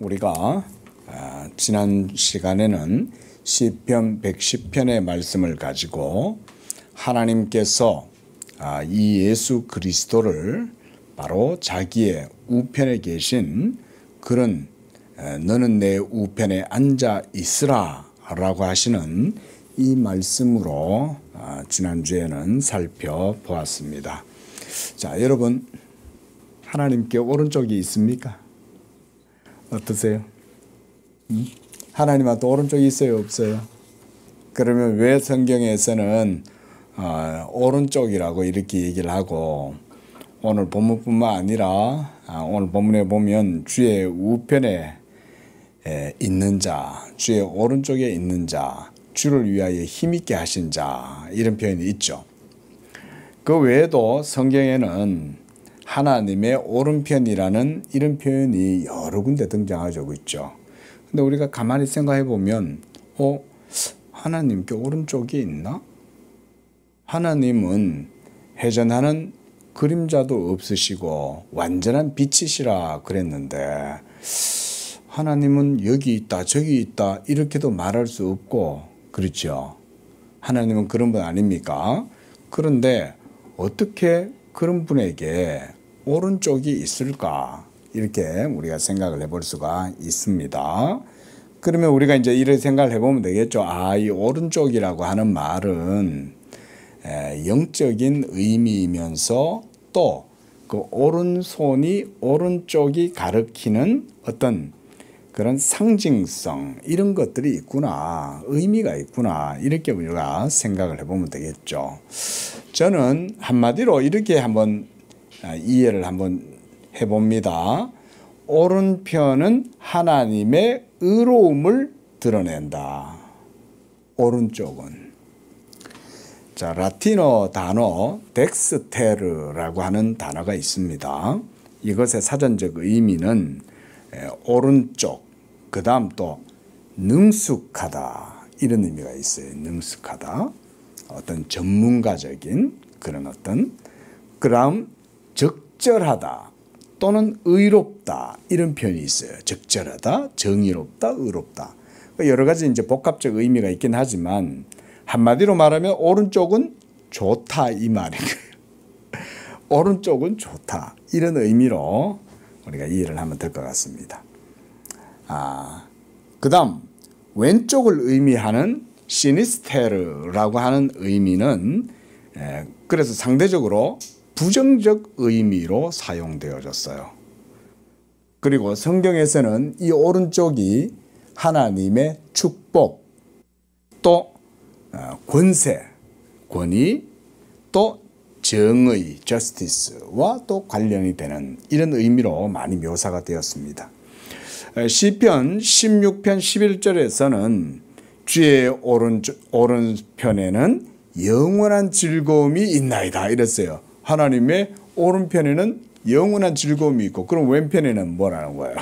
우리가 지난 시간에는 시편 110편의 말씀을 가지고 하나님께서 이 예수 그리스도를 바로 자기의 우편에 계신 그런 너는 내 우편에 앉아 있으라 라고 하시는 이 말씀으로 지난주에는 살펴보았습니다. 자, 여러분, 하나님께 오른쪽이 있습니까? 어떠세요? 하나님한테 오른쪽이 있어요, 없어요? 그러면 왜 성경에서는 오른쪽이라고 이렇게 얘기를 하고, 오늘 본문뿐만 아니라 오늘 본문에 보면 주의 우편에 있는 자, 주의 오른쪽에 있는 자, 주를 위하여 힘있게 하신 자, 이런 표현이 있죠. 그 외에도 성경에는 하나님의 오른편이라는 이런 표현이 여러 군데 등장하고 있죠. 근데 우리가 가만히 생각해 보면 하나님께 오른쪽이 있나? 하나님은 회전하는 그림자도 없으시고 완전한 빛이시라 그랬는데 하나님은 여기 있다 저기 있다 이렇게도 말할 수 없고, 그렇죠? 하나님은 그런 분 아닙니까? 그런데 어떻게 그런 분에게 오른쪽이 있을까? 이렇게 우리가 생각을 해볼 수가 있습니다. 그러면 우리가 이제 이런 생각을 해보면 되겠죠. 이 오른쪽이라고 하는 말은 영적인 의미이면서 또 그 오른손이 오른쪽이 가리키는 어떤 그런 상징성, 이런 것들이 있구나, 의미가 있구나, 이렇게 우리가 생각을 해보면 되겠죠. 저는 한마디로 이렇게 한번 이해를 한번 해봅니다. 오른편은 하나님의 의로움을 드러낸다. 오른쪽은. 자, 라틴어 단어 덱스테르라고 하는 단어가 있습니다. 이것의 사전적 의미는 오른쪽, 그 다음 또 능숙하다, 이런 의미가 있어요. 능숙하다. 어떤 전문가적인 그런 어떤, 그 다음 적절하다 또는 의롭다, 이런 표현이 있어요. 적절하다, 정의롭다, 의롭다. 여러 가지 이제 복합적 의미가 있긴 하지만 한마디로 말하면 오른쪽은 좋다, 이 말인 거예요. 오른쪽은 좋다, 이런 의미로 우리가 이해를 하면 될 것 같습니다. 그 다음 왼쪽을 의미하는 시니스테르라고 하는 의미는 그래서 상대적으로 부정적 의미로 사용되어졌어요. 그리고 성경에서는 이 오른쪽이 하나님의 축복, 또 권세, 권위, 또 정의, justice와 또 관련이 되는 이런 의미로 많이 묘사가 되었습니다. 시편 16편 11절에서는 주의 오른편에는 영원한 즐거움이 있나이다, 이랬어요. 하나님의 오른편에는 영원한 즐거움이 있고, 그럼 왼편에는 뭐라는 거예요?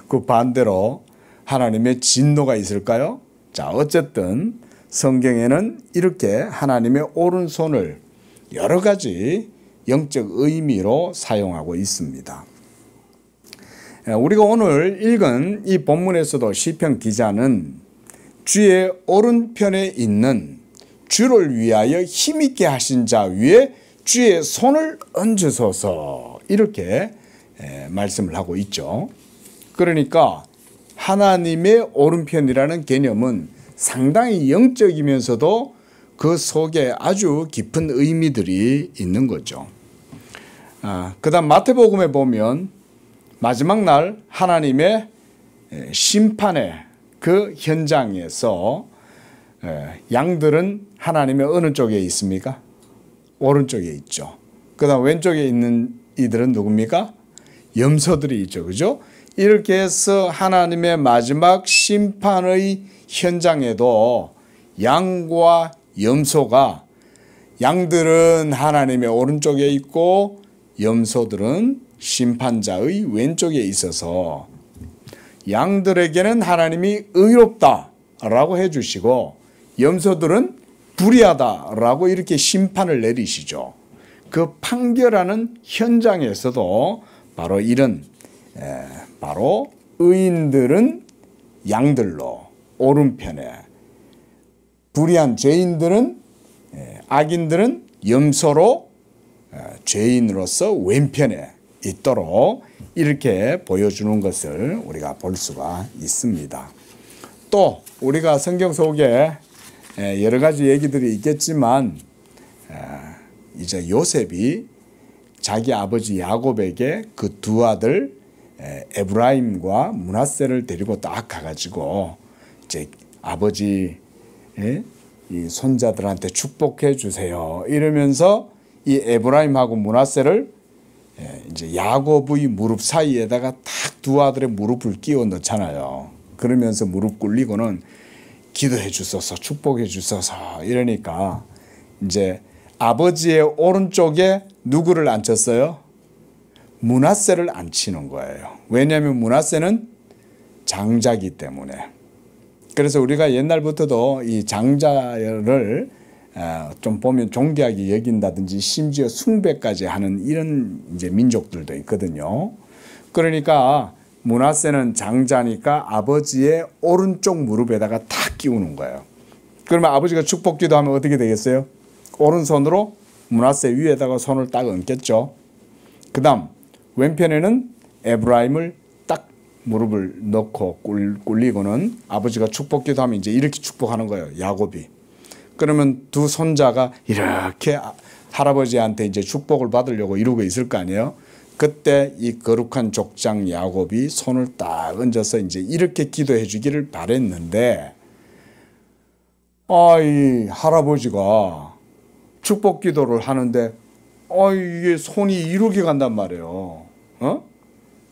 그 반대로 하나님의 진노가 있을까요? 자, 어쨌든 성경에는 이렇게 하나님의 오른손을 여러 가지 영적 의미로 사용하고 있습니다. 우리가 오늘 읽은 이 본문에서도 시편 기자는 주의 오른편에 있는 주를 위하여 힘있게 하신 자 위에 주의 손을 얹으소서, 이렇게 말씀을 하고 있죠. 그러니까 하나님의 오른편이라는 개념은 상당히 영적이면서도 그 속에 아주 깊은 의미들이 있는 거죠. 그 다음 마태복음에 보면 마지막 날 하나님의 심판의 그 현장에서 양들은 하나님의 어느 쪽에 있습니까? 오른쪽에 있죠. 그 다음 왼쪽에 있는 이들은 누굽니까? 염소들이 있죠. 그죠? 이렇게 해서 하나님의 마지막 심판의 현장에도 양과 염소가, 양들은 하나님의 오른쪽에 있고 염소들은 심판자의 왼쪽에 있어서 양들에게는 하나님이 의롭다라고 해주시고 염소들은 불의하다라고 이렇게 심판을 내리시죠. 그 판결하는 현장에서도 바로 이런 바로 의인들은 양들로 오른편에, 불의한 죄인들은, 악인들은 염소로 죄인으로서 왼편에 있도록 이렇게 보여주는 것을 우리가 볼 수가 있습니다. 또 우리가 성경 속에 여러 가지 얘기들이 있겠지만 이제 요셉이 자기 아버지 야곱에게 그 두 아들 에브라임과 므낫세를 데리고 딱 가가지고 이제 아버지 이 손자들한테 축복해 주세요 이러면서 이 에브라임하고 므낫세를 이제 야곱의 무릎 사이에다가 딱 두 아들의 무릎을 끼워 넣잖아요. 그러면서 무릎 꿇리고는 기도해 주소서, 축복해 주소서 이러니까 이제 아버지의 오른쪽에 누구를 앉혔어요? 므낫세를 앉히는 거예요. 왜냐하면 므낫세는 장자이기 때문에. 그래서 우리가 옛날부터도 이 장자를 좀 보면 존귀하게 여긴다든지 심지어 숭배까지 하는 이런 이제 민족들도 있거든요. 그러니까 므낫세는 장자니까 아버지의 오른쪽 무릎에다가 탁 끼우는 거예요. 그러면 아버지가 축복 기도하면 어떻게 되겠어요? 오른손으로 므낫세 위에다가 손을 딱 얹겠죠. 그 다음 왼편에는 에브라임을 딱 무릎을 넣고 꿇리고는 아버지가 축복 기도하면 이제 이렇게 축복하는 거예요. 야곱이. 그러면 두 손자가 이렇게 할아버지한테 이제 축복을 받으려고 이러고 있을 거 아니에요. 그때 이 거룩한 족장 야곱이 손을 딱 얹어서 이제 이렇게 기도해 주기를 바랬는데 이 할아버지가 축복 기도를 하는데 이게 손이 이렇게 간단 말이에요.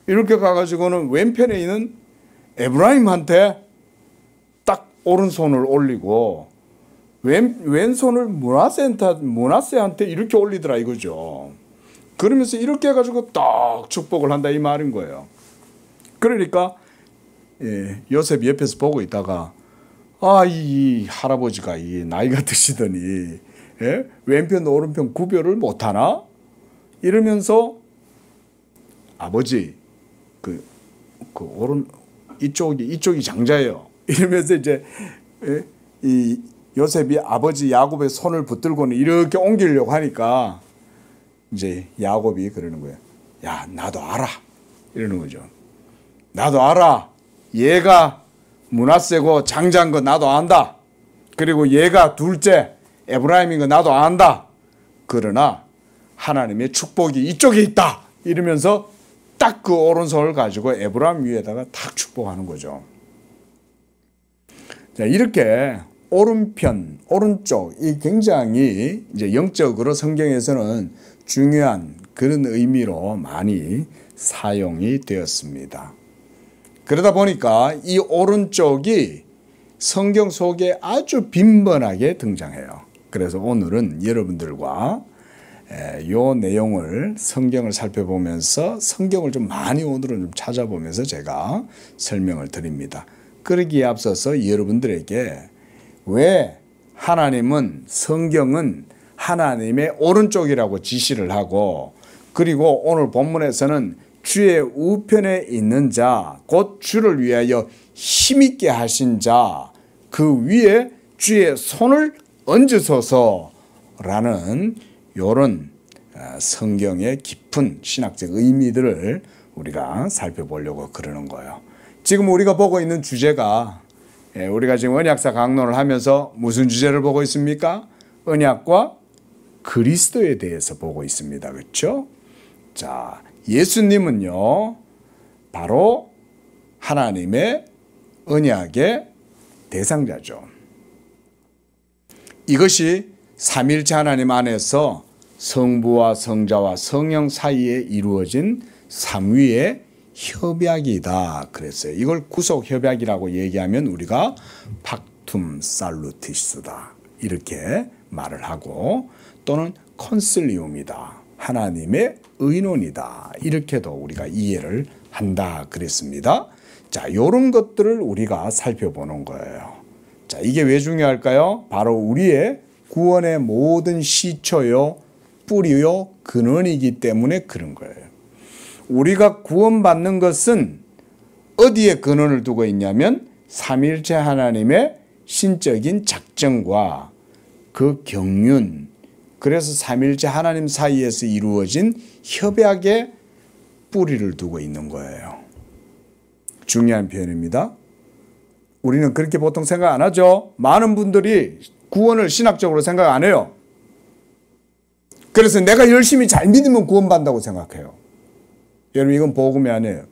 이렇게 가가지고는 왼편에 있는 에브라임한테 딱 오른손을 올리고 왼손을 므낫세한테 이렇게 올리더라 이거죠. 그러면서 이렇게 해가지고 딱 축복을 한다 이 말인 거예요. 그러니까 요셉이 옆에서 보고 있다가 이 할아버지가 이 나이가 드시더니 왼편 오른편 구별을 못하나? 이러면서 아버지 이쪽이 장자예요. 이러면서 이제 이 요셉이 아버지 야곱의 손을 붙들고는 이렇게 옮기려고 하니까 이제 야곱이 그러는 거예요. 야, 나도 알아. 이러는 거죠. 나도 알아. 얘가 므낫세고 장자인 거 나도 안다. 그리고 얘가 둘째 에브라임인 거 나도 안다. 그러나 하나님의 축복이 이쪽에 있다. 이러면서 딱 그 오른손을 가지고 에브라임 위에다가 탁 축복하는 거죠. 자, 이렇게 오른편, 오른쪽 이 굉장히 이제 영적으로 성경에서는 중요한 그런 의미로 많이 사용이 되었습니다. 그러다 보니까 이 오른쪽이 성경 속에 아주 빈번하게 등장해요. 그래서 오늘은 여러분들과 요 내용을 성경을 살펴보면서 성경을 좀 많이 오늘은 좀 찾아보면서 제가 설명을 드립니다. 그러기에 앞서서 여러분들에게 왜 하나님은 성경은 하나님의 오른쪽이라고 지시를 하고 그리고 오늘 본문에서는 주의 우편에 있는 자, 곧 주를 위하여 힘있게 하신 자, 그 위에 주의 손을 얹으소서라는 이런 성경의 깊은 신학적 의미들을 우리가 살펴보려고 그러는 거예요. 지금 우리가 보고 있는 주제가 우리가 지금 언약사 강론을 하면서 무슨 주제를 보고 있습니까? 언약과 그리스도에 대해서 보고 있습니다. 그렇죠? 자, 예수님은요, 바로 하나님의 언약의 대상자죠. 이것이 삼일체 하나님 안에서 성부와 성자와 성령 사이에 이루어진 삼위의 협약이다 그랬어요. 이걸 구속 협약이라고 얘기하면 우리가 팍툼 살루티스다 이렇게 말을 하고 또는 컨실리움이다. 하나님의 의논이다. 이렇게도 우리가 이해를 한다 그랬습니다. 자, 이런 것들을 우리가 살펴보는 거예요. 자, 이게 왜 중요할까요? 바로 우리의 구원의 모든 시초요, 뿌리요, 근원이기 때문에 그런 거예요. 우리가 구원받는 것은 어디에 근원을 두고 있냐면 삼위일체 하나님의 신적인 작정과 그 경륜, 그래서 삼위일체 하나님 사이에서 이루어진 협약의 뿌리를 두고 있는 거예요. 중요한 표현입니다. 우리는 그렇게 보통 생각 안 하죠. 많은 분들이 구원을 신학적으로 생각 안 해요. 그래서 내가 열심히 잘 믿으면 구원받는다고 생각해요. 여러분, 이건 복음이 아니에요.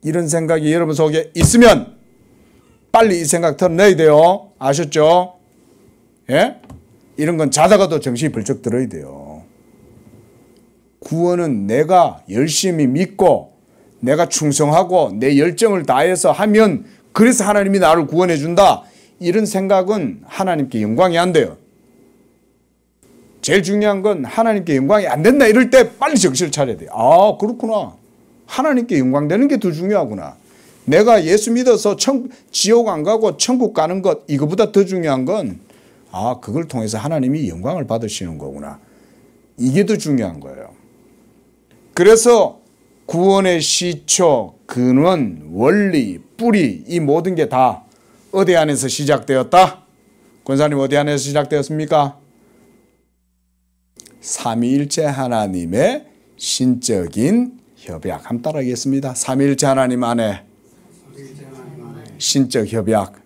이런 생각이 여러분 속에 있으면 빨리 이 생각 털어내야 돼요. 아셨죠? 예? 이런 건 자다가도 정신이 벌쩍 들어야 돼요. 구원은 내가 열심히 믿고 내가 충성하고 내 열정을 다해서 하면 그래서 하나님이 나를 구원해 준다. 이런 생각은 하나님께 영광이 안 돼요. 제일 중요한 건 하나님께 영광이 안 된다 이럴 때 빨리 정신을 차려야 돼요. 아, 그렇구나. 하나님께 영광 되는 게 더 중요하구나. 내가 예수 믿어서 지옥 안 가고 천국 가는 것, 이거보다 더 중요한 건 그걸 통해서 하나님이 영광을 받으시는 거구나. 이게 더 중요한 거예요. 그래서 구원의 시초, 근원, 원리, 뿌리, 이 모든 게 다 어디 안에서 시작되었다? 권사님, 어디 안에서 시작되었습니까? 삼위일체 하나님의 신적인 협약. 한번 따라하겠습니다. 삼위일체 하나님 안에 신적 협약.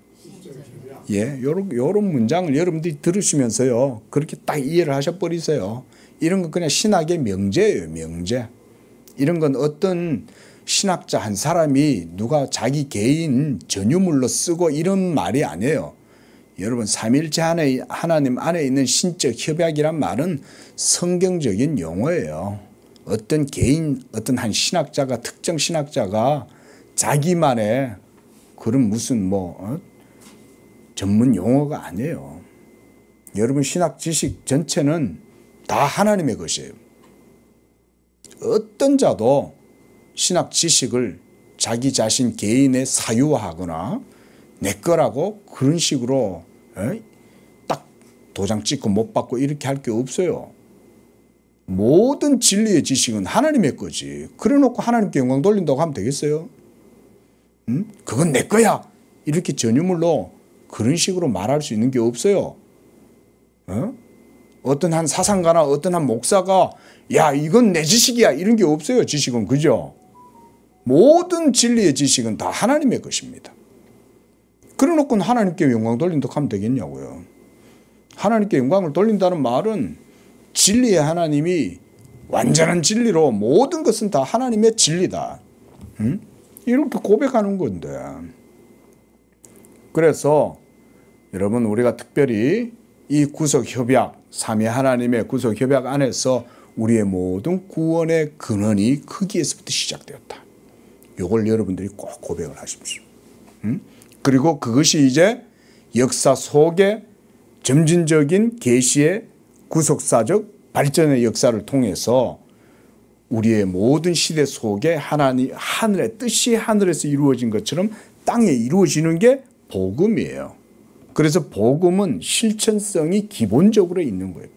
예, 요런 문장을 여러분들이 들으시면서요, 그렇게 딱 이해를 하셔버리세요. 이런 건 그냥 신학의 명제예요, 명제. 이런 건 어떤 신학자 한 사람이 누가 자기 개인 전유물로 쓰고 이런 말이 아니에요. 여러분, 삼위일체 하나님 안에 있는 신적 협약이란 말은 성경적인 용어예요. 어떤 개인, 어떤 한 신학자가, 특정 신학자가 자기만의 그런 무슨 전문 용어가 아니에요. 여러분, 신학 지식 전체는 다 하나님의 것이에요. 어떤 자도 신학 지식을 자기 자신 개인의 사유화하거나 내 거라고 그런 식으로 딱 도장 찍고 못 받고 이렇게 할 게 없어요. 모든 진리의 지식은 하나님의 거지. 그래 놓고 하나님께 영광 돌린다고 하면 되겠어요? 그건 내 거야. 이렇게 전유물로 그런 식으로 말할 수 있는 게 없어요. 어떤 한 사상가나 어떤 한 목사가 야, 이건 내 지식이야. 이런 게 없어요. 지식은. 그죠? 모든 진리의 지식은 다 하나님의 것입니다. 그래 놓고 하나님께 영광 돌린다고 하면 되겠냐고요. 하나님께 영광을 돌린다는 말은 진리의 하나님이 완전한 진리로 모든 것은 다 하나님의 진리다. 이렇게 고백하는 건데. 그래서 여러분, 우리가 특별히 이 구속협약, 삼위 하나님의 구속협약 안에서 우리의 모든 구원의 근원이 거기에서부터 시작되었다. 이걸 여러분들이 꼭 고백을 하십시오. 그리고 그것이 이제 역사 속에 점진적인 계시의 구속사적 발전의 역사를 통해서 우리의 모든 시대 속에 하늘의 뜻이 하늘에서 이루어진 것처럼 땅에 이루어지는 게 복음이에요. 그래서 복음은 실천성이 기본적으로 있는 거예요.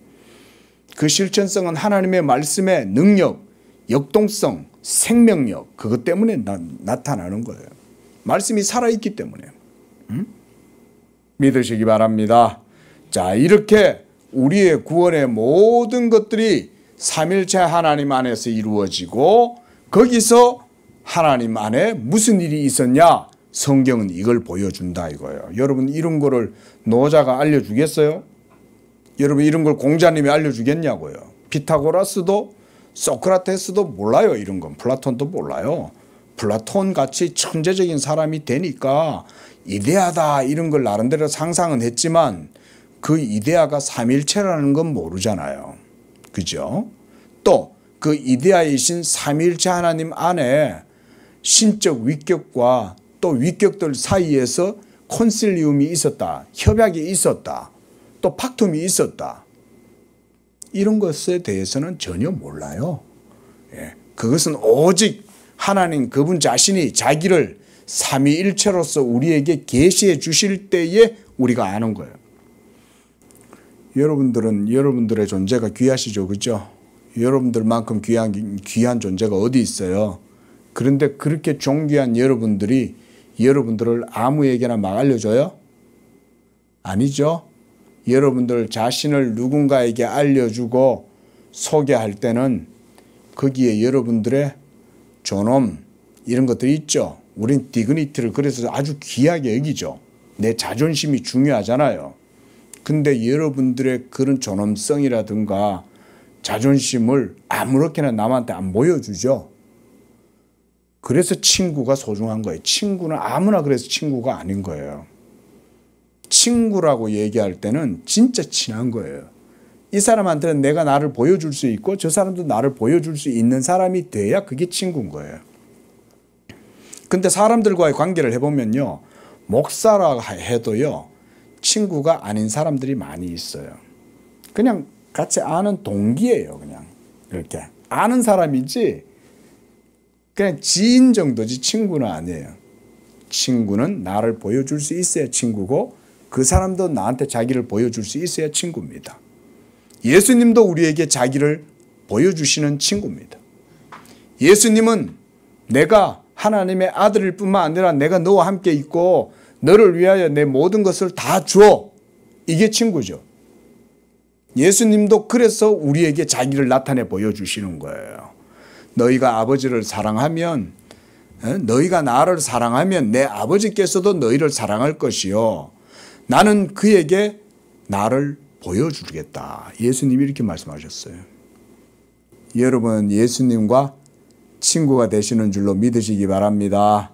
그 실천성은 하나님의 말씀의 능력, 역동성, 생명력, 그것 때문에 나타나는 거예요. 말씀이 살아있기 때문에. 믿으시기 바랍니다. 자, 이렇게 우리의 구원의 모든 것들이 삼일체 하나님 안에서 이루어지고 거기서 하나님 안에 무슨 일이 있었냐? 성경은 이걸 보여준다 이거예요. 여러분, 이런 거를 노자가 알려주겠어요? 여러분, 이런 걸 공자님이 알려주겠냐고요. 피타고라스도 소크라테스도 몰라요. 이런 건 플라톤도 몰라요. 플라톤 같이 천재적인 사람이 되니까 이데아다 이런 걸 나름대로 상상은 했지만 그 이데아가 삼일체라는 건 모르잖아요. 그죠? 또 그 이데아이신 삼일체 하나님 안에 신적 위격과 또 위격들 사이에서 콘실리움이 있었다. 협약이 있었다. 또 팍툼이 있었다. 이런 것에 대해서는 전혀 몰라요. 예. 그것은 오직 하나님 그분 자신이 자기를 삼위일체로서 우리에게 계시해 주실 때에 우리가 아는 거예요. 여러분들은 여러분들의 존재가 귀하시죠. 그렇죠? 여러분들만큼 귀한 존재가 어디 있어요? 그런데 그렇게 존귀한 여러분들이 여러분들을 아무에게나 막 알려줘요? 아니죠. 여러분들 자신을 누군가에게 알려주고 소개할 때는 거기에 여러분들의 존엄 이런 것들이 있죠. 우린 디그니티를 그래서 아주 귀하게 여기죠. 내 자존심이 중요하잖아요. 근데 여러분들의 그런 존엄성이라든가 자존심을 아무렇게나 남한테 안 보여주죠. 그래서 친구가 소중한 거예요. 친구는 아무나 그래서 친구가 아닌 거예요. 친구라고 얘기할 때는 진짜 친한 거예요. 이 사람한테는 내가 나를 보여줄 수 있고 저 사람도 나를 보여줄 수 있는 사람이 돼야 그게 친구인 거예요. 근데 사람들과의 관계를 해보면요. 목사라 해도요. 친구가 아닌 사람들이 많이 있어요. 그냥 같이 아는 동기예요. 그냥 이렇게 아는 사람이지 그냥 지인 정도지 친구는 아니에요. 친구는 나를 보여줄 수 있어야 친구고 그 사람도 나한테 자기를 보여줄 수 있어야 친구입니다. 예수님도 우리에게 자기를 보여주시는 친구입니다. 예수님은 내가 하나님의 아들일 뿐만 아니라 내가 너와 함께 있고 너를 위하여 내 모든 것을 다 줘. 이게 친구죠. 예수님도 그래서 우리에게 자기를 나타내 보여주시는 거예요. 너희가 아버지를 사랑하면 너희가 나를 사랑하면 내 아버지께서도 너희를 사랑할 것이요. 나는 그에게 나를 보여주겠다. 예수님이 이렇게 말씀하셨어요. 여러분 예수님과 친구가 되시는 줄로 믿으시기 바랍니다.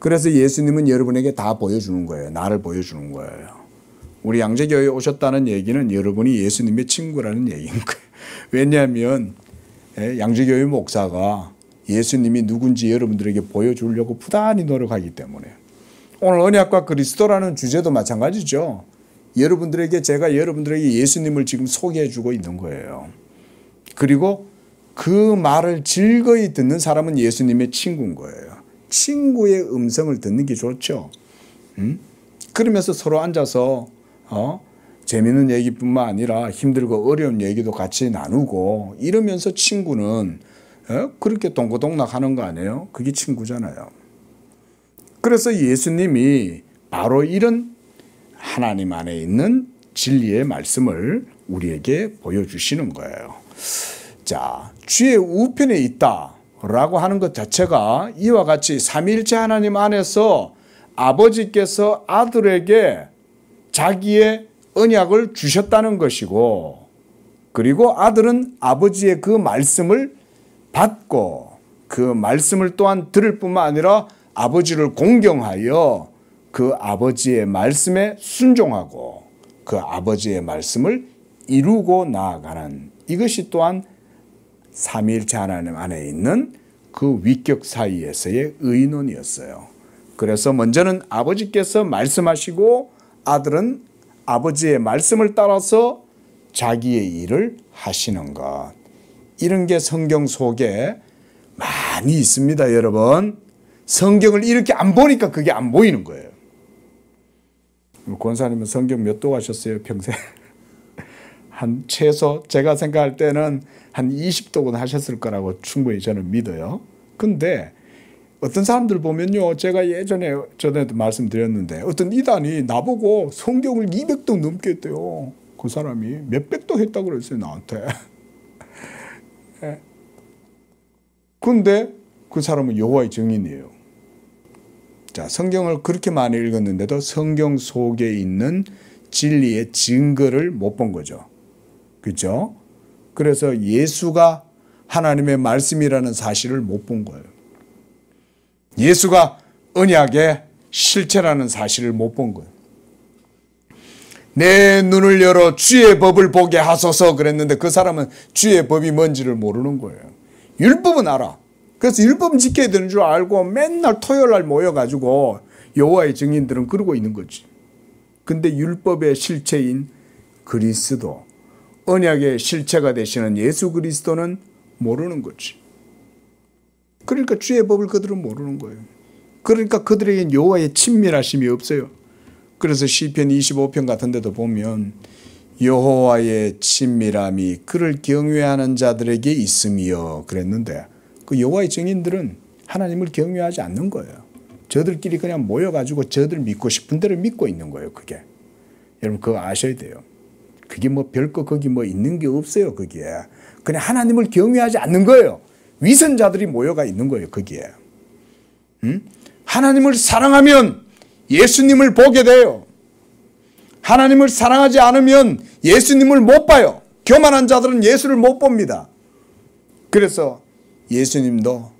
그래서 예수님은 여러분에게 다 보여주는 거예요. 나를 보여주는 거예요. 우리 양재교회에 오셨다는 얘기는 여러분이 예수님의 친구라는 얘기인 거예요. 왜냐하면 양재교회 목사가 예수님이 누군지 여러분들에게 보여주려고 부단히 노력하기 때문에. 오늘 언약과 그리스도라는 주제도 마찬가지죠. 제가 여러분들에게 예수님을 지금 소개해 주고 있는 거예요. 그리고 그 말을 즐거이 듣는 사람은 예수님의 친구인 거예요. 친구의 음성을 듣는 게 좋죠. 그러면서 서로 앉아서 재미있는 얘기뿐만 아니라 힘들고 어려운 얘기도 같이 나누고 이러면서 친구는 그렇게 동고동락 하는 거 아니에요? 그게 친구잖아요. 그래서 예수님이 바로 이런 하나님 안에 있는 진리의 말씀을 우리에게 보여주시는 거예요. 자, 주의 우편에 있다라고 하는 것 자체가 이와 같이 삼위일체 하나님 안에서 아버지께서 아들에게 자기의 언약을 주셨다는 것이고 그리고 아들은 아버지의 그 말씀을 받고 그 말씀을 또한 들을 뿐만 아니라 아버지를 공경하여 그 아버지의 말씀에 순종하고 그 아버지의 말씀을 이루고 나아가는 이것이 또한 삼위일체 하나님 안에 있는 그 위격 사이에서의 의논이었어요. 그래서 먼저는 아버지께서 말씀하시고 아들은 아버지의 말씀을 따라서 자기의 일을 하시는 것. 이런 게 성경 속에 많이 있습니다, 여러분. 성경을 이렇게 안 보니까 그게 안 보이는 거예요. 권사님은 성경 몇 도 하셨어요, 평생? 한 최소 제가 생각할 때는 한 20독은 하셨을 거라고 충분히 저는 믿어요. 근데 어떤 사람들 보면요. 제가 전에도 말씀드렸는데 어떤 이단이 나보고 성경을 200독 넘게 했대요. 그 사람이 몇백 독 했다고 그랬어요, 나한테. 근데 그 사람은 여호와의 증인이에요. 자, 성경을 그렇게 많이 읽었는데도 성경 속에 있는 진리의 증거를 못 본 거죠. 그렇죠? 그래서 예수가 하나님의 말씀이라는 사실을 못 본 거예요. 예수가 언약의 실체라는 사실을 못 본 거예요. 내 눈을 열어 주의 법을 보게 하소서 그랬는데 그 사람은 주의 법이 뭔지를 모르는 거예요. 율법은 알아. 그래서 율법 지켜야 되는 줄 알고 맨날 토요일 날 모여가지고 여호와의 증인들은 그러고 있는 거지. 근데 율법의 실체인 그리스도, 언약의 실체가 되시는 예수 그리스도는 모르는 거지. 그러니까 주의 법을 그들은 모르는 거예요. 그러니까 그들에겐 여호와의 친밀하심이 없어요. 그래서 시편 25편 같은 데도 보면 여호와의 친밀함이 그를 경외하는 자들에게 있음이요 그랬는데 그 여호와의 증인들은 하나님을 경외하지 않는 거예요. 저들끼리 그냥 모여가지고 저들 믿고 싶은 대로 믿고 있는 거예요. 그게. 여러분 그거 아셔야 돼요. 그게 뭐 별거 거기 뭐 있는 게 없어요. 거기에. 그냥 하나님을 경외하지 않는 거예요. 위선자들이 모여가 있는 거예요. 거기에. 하나님을 사랑하면 예수님을 보게 돼요. 하나님을 사랑하지 않으면 예수님을 못 봐요. 교만한 자들은 예수를 못 봅니다. 그래서 예수님도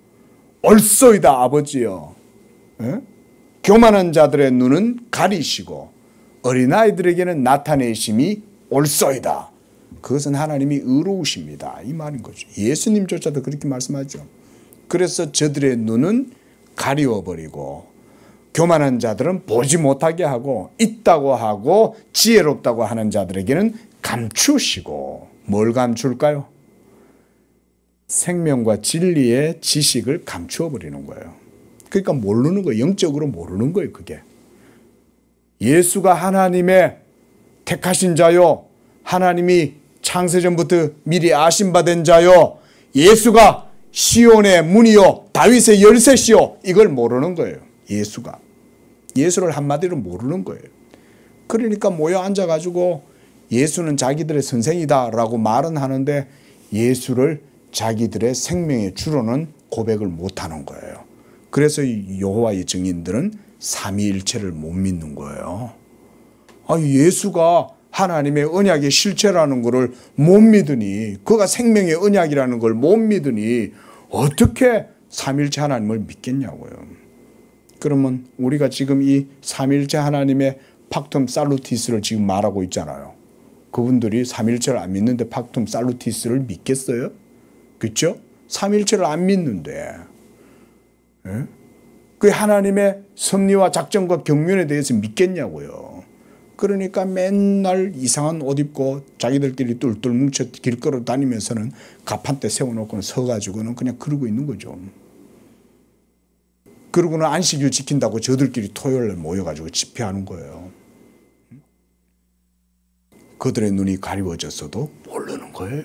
옳소이다 아버지여. 교만한 자들의 눈은 가리시고 어린아이들에게는 나타내심이 옳소이다. 그것은 하나님이 의로우십니다. 이 말인 거죠. 예수님조차도 그렇게 말씀하죠. 그래서 저들의 눈은 가리워버리고 교만한 자들은 보지 못하게 하고 있다고 하고 지혜롭다고 하는 자들에게는 감추시고 뭘 감출까요? 생명과 진리의 지식을 감추어 버리는 거예요. 그러니까 모르는 거예요. 영적으로 모르는 거예요. 그게. 예수가 하나님의 택하신 자요. 하나님이 창세전부터 미리 아신 바 된 자요. 예수가 시온의 문이요. 다윗의 열쇠시요. 이걸 모르는 거예요. 예수가. 예수를 한마디로 모르는 거예요. 그러니까 모여 앉아가지고 예수는 자기들의 선생이다 라고 말은 하는데 예수를 자기들의 생명의 주로는 고백을 못하는 거예요. 그래서 여호와의 증인들은 삼위일체를 못 믿는 거예요. 예수가 하나님의 언약의 실체라는 것을 못 믿으니, 그가 생명의 언약이라는 걸 못 믿으니 어떻게 삼위일체 하나님을 믿겠냐고요. 그러면 우리가 지금 이 삼위일체 하나님의 팍툼 살루티스를 지금 말하고 있잖아요. 그분들이 삼위일체를 안 믿는데 팍툼 살루티스를 믿겠어요? 그렇죠? 삼위일체를 안 믿는데 그 하나님의 섭리와 작정과 경륜에 대해서 믿겠냐고요. 그러니까 맨날 이상한 옷 입고 자기들끼리 똘똘 뭉쳐 길거리 다니면서는 가판대 세워놓고는 서가지고는 그냥 그러고 있는 거죠. 그러고는 안식일 지킨다고 저들끼리 토요일에 모여가지고 집회하는 거예요. 그들의 눈이 가리워졌어도 모르는 거예요.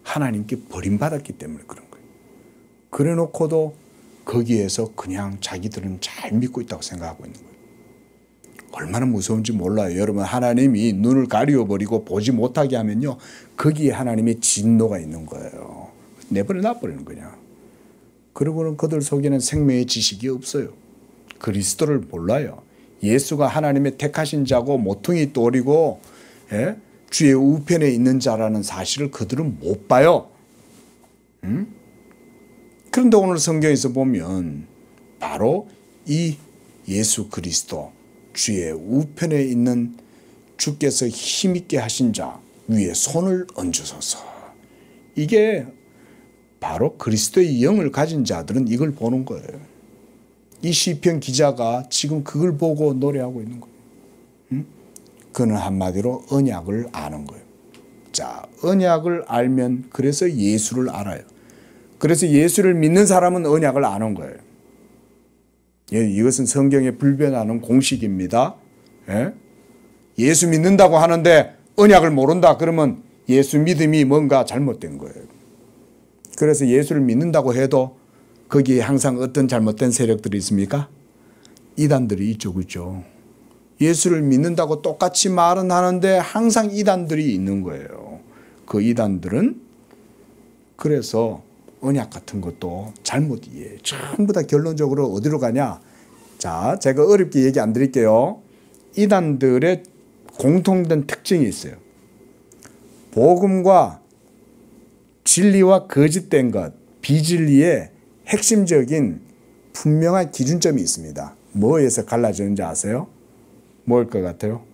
하나님께 버림받았기 때문에 그런 거예요. 그래 놓고도 거기에서 그냥 자기들은 잘 믿고 있다고 생각하고 있는 거예요. 얼마나 무서운지 몰라요. 여러분, 하나님이 눈을 가리워버리고 보지 못하게 하면요, 거기에 하나님의 진노가 있는 거예요. 내버려 놔버리는 거냐. 그러고는 그들 속에는 생명의 지식이 없어요. 그리스도를 몰라요. 예수가 하나님의 택하신 자고 모퉁이 돌이고 주의 우편에 있는 자라는 사실을 그들은 못 봐요. 그런데 오늘 성경에서 보면 바로 이 예수 그리스도, 주의 우편에 있는 주께서 힘있게 하신 자 위에 손을 얹으소서. 이게 바로 그리스도의 영을 가진 자들은 이걸 보는 거예요. 이 시편 기자가 지금 그걸 보고 노래하고 있는 거예요. 그는 한마디로 언약을 아는 거예요. 자, 언약을 알면 그래서 예수를 알아요. 그래서 예수를 믿는 사람은 언약을 아는 거예요. 이것은 성경에 불변하는 공식입니다. 예수 믿는다고 하는데 언약을 모른다 그러면 예수 믿음이 뭔가 잘못된 거예요. 그래서 예수를 믿는다고 해도 거기에 항상 어떤 잘못된 세력들이 있습니까? 이단들이 이쪽 있죠. 예수를 믿는다고 똑같이 말은 하는데 항상 이단들이 있는 거예요. 그 이단들은 그래서 언약 같은 것도 잘못 이해해요. 전부 다 결론적으로 어디로 가냐? 자, 제가 어렵게 얘기 안 드릴게요. 이단들의 공통된 특징이 있어요. 복음과 진리와 거짓된 것, 비진리의 핵심적인 분명한 기준점이 있습니다. 뭐에서 갈라지는지 아세요? 뭘 것 같아요?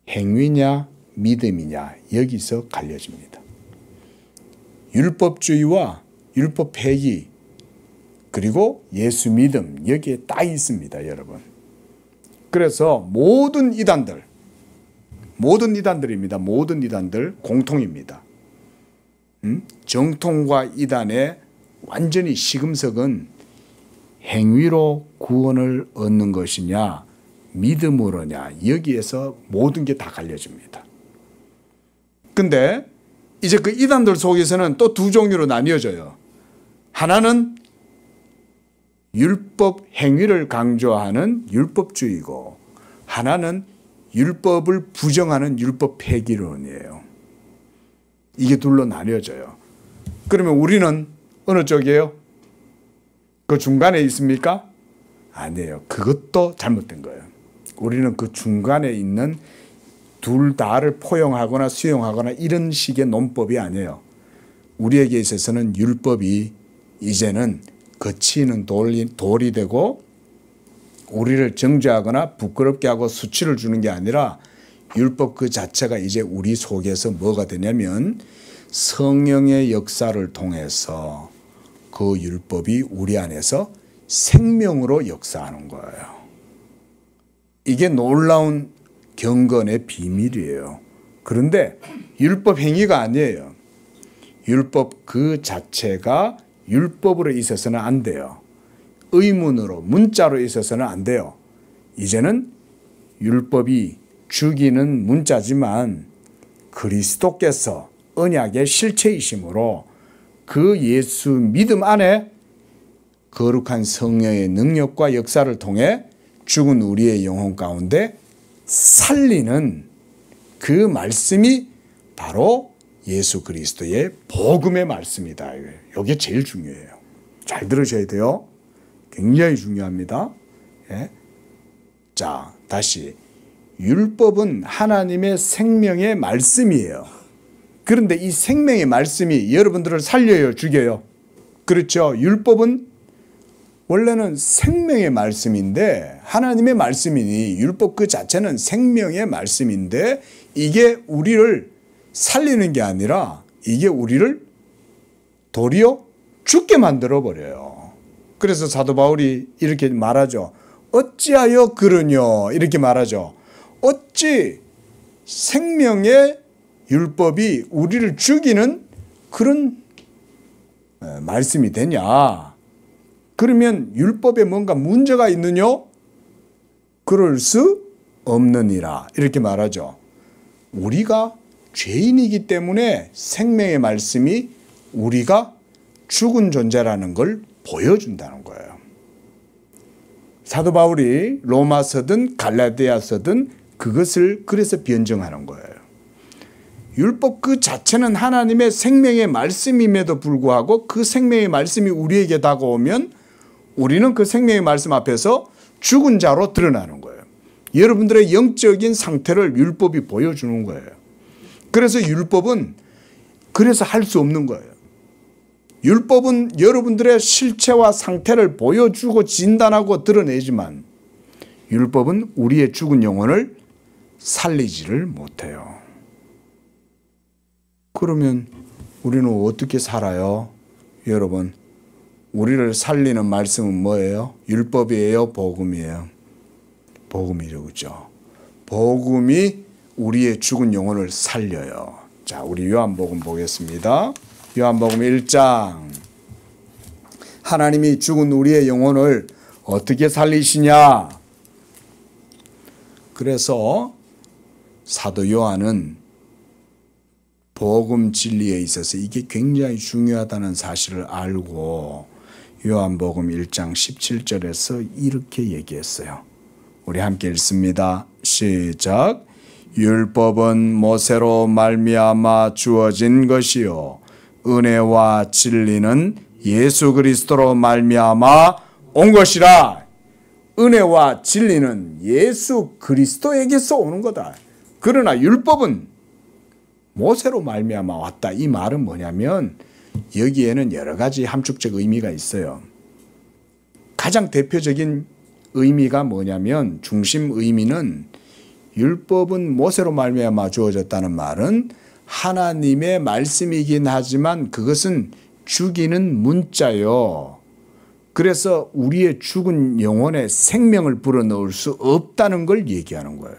행위냐 믿음이냐, 여기서 갈려집니다. 율법주의와 율법 폐기 그리고 예수 믿음, 여기에 딱 있습니다, 여러분. 그래서 모든 이단들입니다. 모든 이단들 공통입니다. 정통과 이단의 완전히 시금석은 행위로 구원을 얻는 것이냐 믿음으로냐, 여기에서 모든 게 다 갈려집니다. 근데 이제 그 이단들 속에서는 또 두 종류로 나뉘어져요. 하나는 율법 행위를 강조하는 율법주의고 하나는 율법을 부정하는 율법 폐기론이에요. 이게 둘로 나뉘어져요. 그러면 우리는 어느 쪽이에요? 그 중간에 있습니까? 아니에요. 그것도 잘못된 거예요. 우리는 그 중간에 있는 둘 다를 포용하거나 수용하거나 이런 식의 논법이 아니에요. 우리에게 있어서는 율법이 이제는 거치는 돌이 되고 우리를 정죄하거나 부끄럽게 하고 수치를 주는 게 아니라 율법 그 자체가 이제 우리 속에서 뭐가 되냐면 성령의 역사를 통해서 그 율법이 우리 안에서 생명으로 역사하는 거예요. 이게 놀라운 경건의 비밀이에요. 그런데 율법 행위가 아니에요. 율법 그 자체가 율법으로 있어서는 안 돼요. 의문으로 문자로 있어서는 안 돼요. 이제는 율법이 죽이는 문자지만 그리스도께서 언약의 실체이심으로 그 예수 믿음 안에 거룩한 성령의 능력과 역사를 통해 죽은 우리의 영혼 가운데 살리는 그 말씀이 바로 예수 그리스도의 복음의 말씀이다. 이게 제일 중요해요. 잘 들으셔야 돼요. 굉장히 중요합니다. 예? 자, 다시 율법은 하나님의 생명의 말씀이에요. 그런데 이 생명의 말씀이 여러분들을 살려요, 죽여요? 그렇죠. 율법은 원래는 생명의 말씀인데 하나님의 말씀이니 율법 그 자체는 생명의 말씀인데 이게 우리를 살리는 게 아니라 이게 우리를 도리어 죽게 만들어버려요. 그래서 사도 바울이 이렇게 말하죠. 어찌하여 그러뇨? 이렇게 말하죠. 어찌 생명의 율법이 우리를 죽이는 그런 말씀이 되냐? 그러면 율법에 뭔가 문제가 있느냐? 그럴 수 없느니라. 이렇게 말하죠. 우리가 죄인이기 때문에 생명의 말씀이 우리가 죽은 존재라는 걸 보여준다는 거예요. 사도 바울이 로마서든 갈라디아서든 그것을 그래서 변증하는 거예요. 율법 그 자체는 하나님의 생명의 말씀임에도 불구하고 그 생명의 말씀이 우리에게 다가오면 우리는 그 생명의 말씀 앞에서 죽은 자로 드러나는 거예요. 여러분들의 영적인 상태를 율법이 보여주는 거예요. 그래서 율법은 그래서 할 수 없는 거예요. 율법은 여러분들의 실체와 상태를 보여주고 진단하고 드러내지만 율법은 우리의 죽은 영혼을 살리지를 못해요. 그러면 우리는 어떻게 살아요? 여러분, 우리를 살리는 말씀은 뭐예요? 율법이에요? 복음이에요? 복음이죠. 그렇죠? 복음이 우리의 죽은 영혼을 살려요. 자, 우리 요한복음 보겠습니다. 요한복음 1장. 하나님이 죽은 우리의 영혼을 어떻게 살리시냐? 그래서 사도 요한은 복음 진리에 있어서 이게 굉장히 중요하다는 사실을 알고 요한복음 1장 17절에서 이렇게 얘기했어요. 우리 함께 읽습니다. 시작. 율법은 모세로 말미암아 주어진 것이요 은혜와 진리는 예수 그리스도로 말미암아 온 것이라. 은혜와 진리는 예수 그리스도에게서 오는 거다. 그러나 율법은 모세로 말미암아 왔다. 이 말은 뭐냐면 여기에는 여러 가지 함축적 의미가 있어요. 가장 대표적인 의미가 뭐냐면 중심 의미는 율법은 모세로 말미암아 주어졌다는 말은 하나님의 말씀이긴 하지만 그것은 죽이는 문자요. 그래서 우리의 죽은 영혼에 생명을 불어넣을 수 없다는 걸 얘기하는 거예요.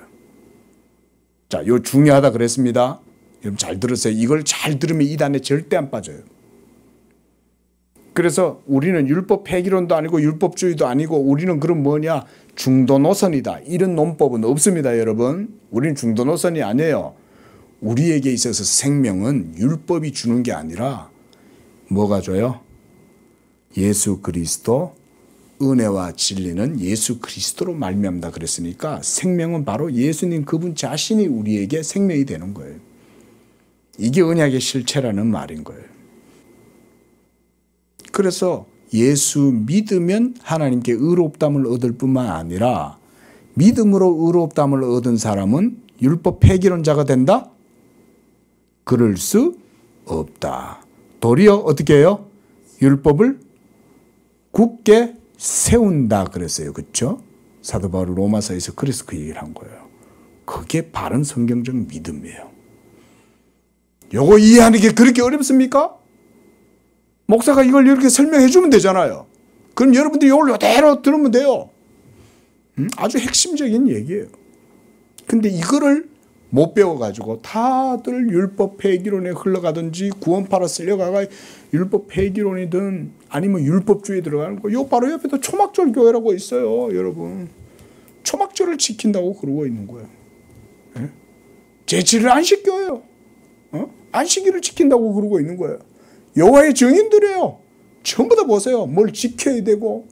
자, 이거 중요하다 그랬습니다. 여러분 잘 들으세요. 이걸 잘 들으면 이 단에 절대 안 빠져요. 그래서 우리는 율법 폐기론도 아니고 율법주의도 아니고 우리는 그럼 뭐냐? 중도 노선이다. 이런 논법은 없습니다, 여러분. 우리는 중도 노선이 아니에요. 우리에게 있어서 생명은 율법이 주는 게 아니라 뭐가 줘요? 예수 그리스도, 은혜와 진리는 예수 그리스도로 말미암다 그랬으니까 생명은 바로 예수님 그분 자신이 우리에게 생명이 되는 거예요. 이게 언약의 실체라는 말인 거예요. 그래서 예수 믿으면 하나님께 의롭다함을 얻을 뿐만 아니라 믿음으로 의롭다함을 얻은 사람은 율법 폐기론자가 된다? 그럴 수 없다. 도리어 어떻게 해요? 율법을 굳게 세운다 그랬어요. 그렇죠? 사도 바울 로마서에서 그래서 그 얘기를 한 거예요. 그게 바른 성경적 믿음이에요. 요거 이해하는 게 그렇게 어렵습니까? 목사가 이걸 이렇게 설명해 주면 되잖아요. 그럼 여러분들이 이걸 이대로 들으면 돼요. 아주 핵심적인 얘기예요. 근데 이거를 못 배워가지고 다들 율법 폐기론에 흘러가든지 구원파로 쓸려가가 율법 폐기론이든 아니면 율법주의에 들어가는 거. 요 바로 옆에도 초막절 교회라고 있어요. 여러분. 초막절을 지킨다고 그러고 있는 거예요. 예? 제7일 안식교예요. 안식일을 지킨다고 그러고 있는 거예요. 여호와의 증인들이에요. 전부 다 보세요. 뭘 지켜야 되고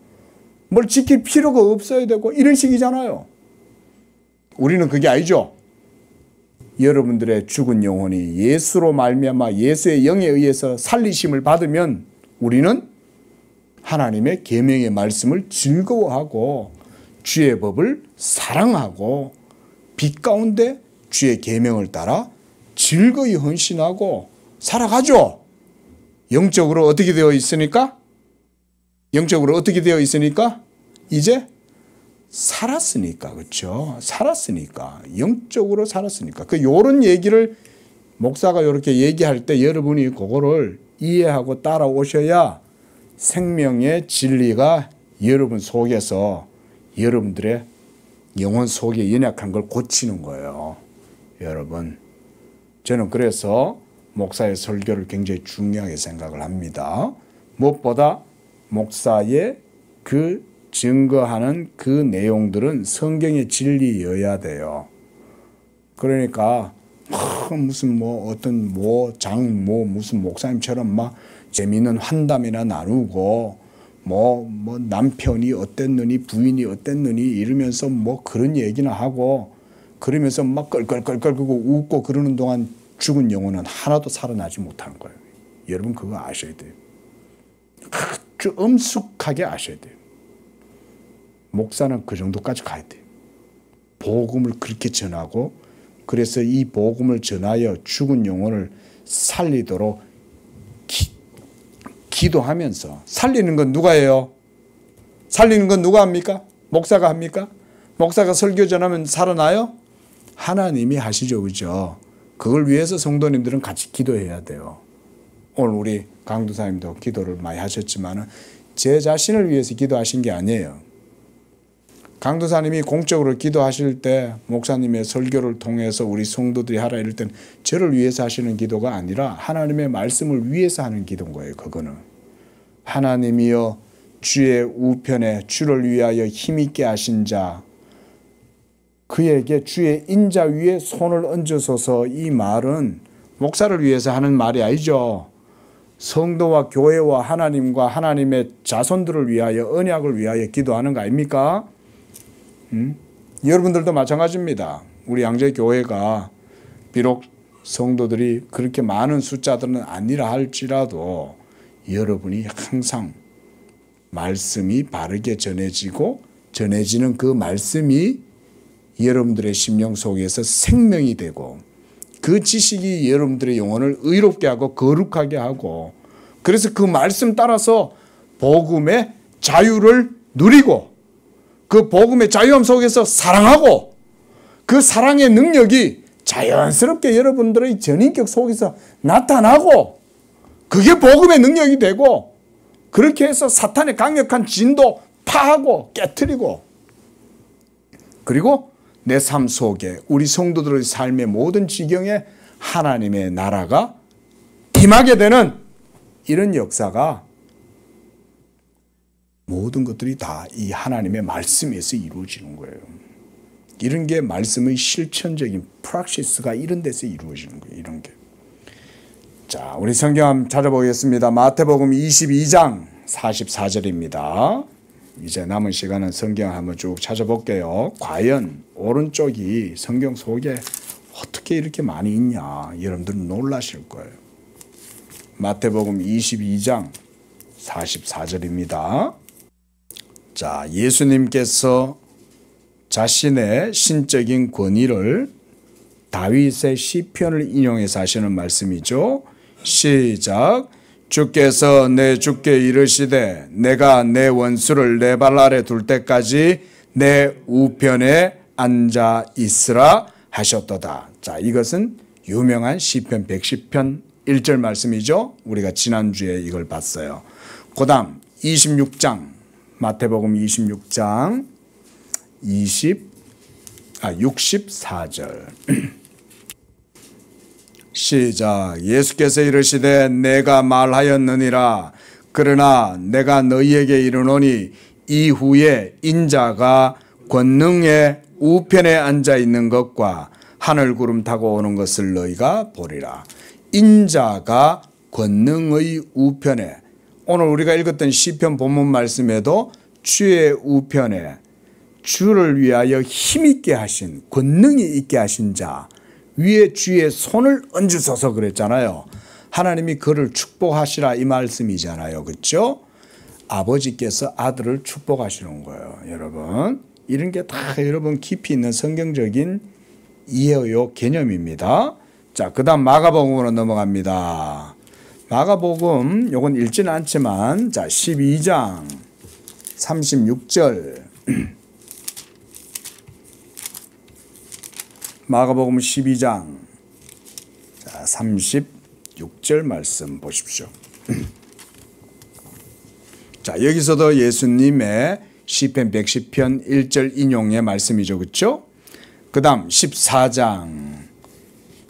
뭘 지킬 필요가 없어야 되고 이런 식이잖아요. 우리는 그게 아니죠. 여러분들의 죽은 영혼이 예수로 말미암아 예수의 영에 의해서 살리심을 받으면 우리는 하나님의 계명의 말씀을 즐거워하고 주의 법을 사랑하고 빛 가운데 주의 계명을 따라 즐거이 헌신하고 살아가죠. 영적으로 어떻게 되어 있으니까? 영적으로 어떻게 되어 있으니까? 이제 살았으니까. 그렇죠? 살았으니까. 영적으로 살았으니까. 요런 얘기를 목사가 이렇게 얘기할 때 여러분이 그거를 이해하고 따라오셔야 생명의 진리가 여러분 속에서 여러분들의 영혼 속에 연약한 걸 고치는 거예요. 여러분. 저는 그래서 목사의 설교를 굉장히 중요하게 생각을 합니다. 무엇보다 목사의 그 증거하는 그 내용들은 성경의 진리여야 돼요. 그러니까 무슨 어떤 무슨 목사님처럼 막 재미있는 환담이나 나누고 남편이 어땠느니 부인이 어땠느니 이러면서 그런 얘기나 하고 그러면서 막 껄껄껄껄 웃고 그러는 동안 죽은 영혼은 하나도 살아나지 못하는 거예요. 여러분 그거 아셔야 돼요. 아주 엄숙하게 아셔야 돼요. 목사는 그 정도까지 가야 돼요. 복음을 그렇게 전하고 그래서 이 복음을 전하여 죽은 영혼을 살리도록 기도하면서 살리는 건 누가 해요? 살리는 건 누가 합니까? 목사가 합니까? 목사가 설교 전하면 살아나요? 하나님이 하시죠. 그죠? 그걸 위해서 성도님들은 같이 기도해야 돼요. 오늘 우리 강도사님도 기도를 많이 하셨지만 제 자신을 위해서 기도하신 게 아니에요. 강도사님이 공적으로 기도하실 때 목사님의 설교를 통해서 우리 성도들이 하라 이럴 때는 저를 위해서 하시는 기도가 아니라 하나님의 말씀을 위해서 하는 기도인 거예요. 그거는. 하나님이여 주의 우편에 주를 위하여 힘있게 하신 자 그에게 주의 인자 위에 손을 얹으소서. 이 말은 목사를 위해서 하는 말이 아니죠. 성도와 교회와 하나님과 하나님의 자손들을 위하여 언약을 위하여 기도하는 거 아닙니까? 여러분들도 마찬가지입니다. 우리 양재교회가 비록 성도들이 그렇게 많은 숫자들은 아니라 할지라도 여러분이 항상 말씀이 바르게 전해지고 전해지는 그 말씀이 여러분들의 심령 속에서 생명이 되고 그 지식이 여러분들의 영혼을 의롭게 하고 거룩하게 하고 그래서 그 말씀 따라서 복음의 자유를 누리고 그 복음의 자유함 속에서 사랑하고 그 사랑의 능력이 자연스럽게 여러분들의 전인격 속에서 나타나고 그게 복음의 능력이 되고 그렇게 해서 사탄의 강력한 진도 파하고 깨트리고 그리고 내 삶 속에 우리 성도들의 삶의 모든 지경에 하나님의 나라가 임하게 되는 이런 역사가 모든 것들이 다 이 하나님의 말씀에서 이루어지는 거예요. 이런 게 말씀의 실천적인 프락시스가 이런 데서 이루어지는 거예요. 이런 게. 자, 우리 성경 한번 찾아보겠습니다. 마태복음 22장 44절입니다. 이제 남은 시간은 성경 한번 쭉 찾아볼게요. 과연 오른쪽이 성경 속에 어떻게 이렇게 많이 있냐, 여러분들은 놀라실 거예요. 마태복음 22장 44절입니다. 자, 예수님께서 자신의 신적인 권위를 다윗의 시편을 인용해서 하시는 말씀이죠. 시작. 주께서 내 주께 이르시되 내가 내 원수를 내 발 아래 둘 때까지 내 우편에 앉아 있으라 하셨도다. 자, 이것은 유명한 시편 110편 1절 말씀이죠. 우리가 지난주에 이걸 봤어요. 그 다음 26장, 마태복음 26장 64절 시작. 예수께서 이르시되 내가 말하였느니라. 그러나 내가 너희에게 이르노니 이후에 인자가 권능의 우편에 앉아 있는 것과 하늘 구름 타고 오는 것을 너희가 보리라. 인자가 권능의 우편에, 오늘 우리가 읽었던 시편 본문 말씀에도 주의 우편에 주를 위하여 힘있게 하신, 권능이 있게 하신 자 위에 주의 손을 얹으소서 그랬잖아요. 하나님이 그를 축복하시라 이 말씀이잖아요. 그렇죠? 아버지께서 아들을 축복하시는 거예요. 여러분, 이런 게 다 여러분 깊이 있는 성경적인 이해요 개념입니다. 자, 그 다음 마가복음으로 넘어갑니다. 마가복음 요건 읽지는 않지만, 자, 12장 36절 마가복음 12장 36절 말씀 보십시오. 자, 여기서도 예수님의 시편 110편 1절 인용의 말씀이죠. 그렇죠? 그 다음 14장,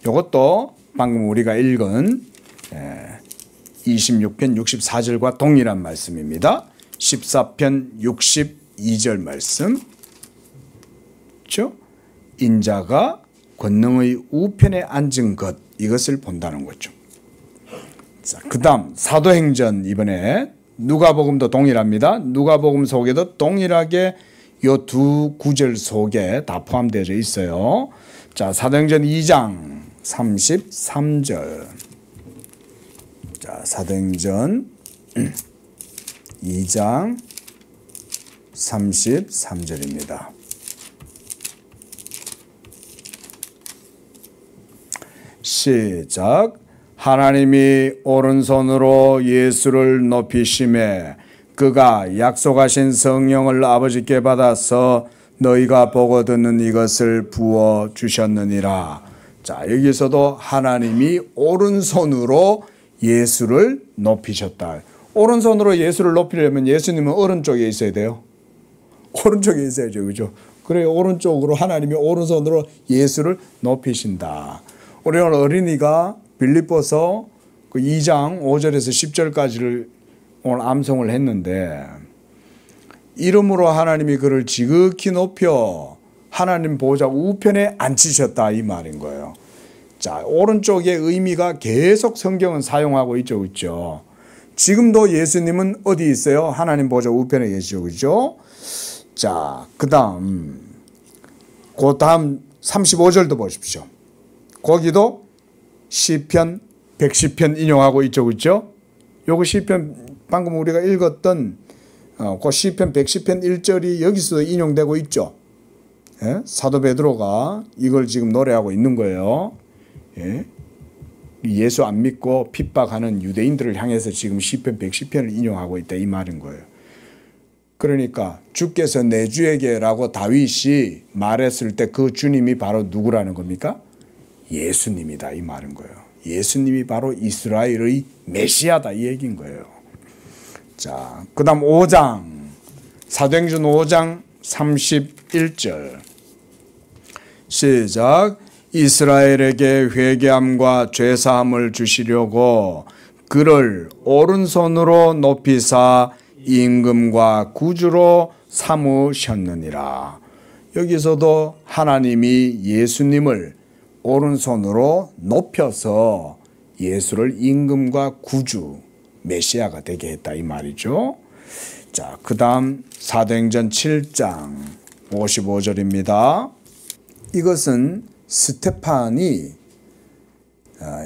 이것도 방금 우리가 읽은 26편 64절과 동일한 말씀입니다. 14편 62절 말씀, 그렇죠? 인자가 권능의 우편에 앉은 것, 이것을 본다는 거죠. 자, 그 다음 사도행전, 이번에 누가복음도 동일합니다. 누가복음 속에도 동일하게 이 두 구절 속에 다 포함되어 있어요. 자, 사도행전 2장 33절. 자, 사도행전 2장 33절입니다. 시작. 하나님이 오른손으로 예수를 높이심에 그가 약속하신 성령을 아버지께 받아서 너희가 보고 듣는 이것을 부어 주셨느니라. 자, 여기서도 하나님이 오른손으로 예수를 높이셨다. 오른손으로 예수를 높이려면 예수님은 오른쪽에 있어야 돼요. 오른쪽에 있어야죠. 그죠? 그래, 오른쪽으로 하나님이 오른손으로 예수를 높이신다. 우리 오늘 어린이가 빌립보서 그 2장 5절에서 10절까지를 오늘 암송을 했는데, 이름으로 하나님이 그를 지극히 높여 하나님 보좌 우편에 앉히셨다 이 말인 거예요. 자, 오른쪽의 의미가 계속 성경은 사용하고 있죠. 그렇죠? 지금도 예수님은 어디 있어요? 하나님 보좌 우편에 계시죠. 그렇죠? 자, 그 다음 35절도 보십시오. 거기도 시편 110편 인용하고 있죠. 그렇죠? 요거 시편 방금 우리가 읽었던 그 시편 110편 1절이 여기서도 인용되고 있죠. 예? 사도 베드로가 이걸 지금 노래하고 있는 거예요. 예? 예수 안 믿고 핍박하는 유대인들을 향해서 지금 시편 110편을 인용하고 있다 이 말인 거예요. 그러니까 주께서 내 주에게라고 다윗이 말했을 때 그 주님이 바로 누구라는 겁니까? 예수님이다 이 말인 거예요. 예수님이 바로 이스라엘의 메시아다 이 얘기인 거예요. 자, 그 다음 5장, 사도행전 5장 31절 시작. 이스라엘에게 회개함과 죄사함을 주시려고 그를 오른손으로 높이사 임금과 구주로 삼으셨느니라. 여기서도 하나님이 예수님을 오른손으로 높여서 예수를 임금과 구주, 메시아가 되게 했다 이 말이죠. 자, 그 다음 사도행전 7장 55절입니다. 이것은 스테판이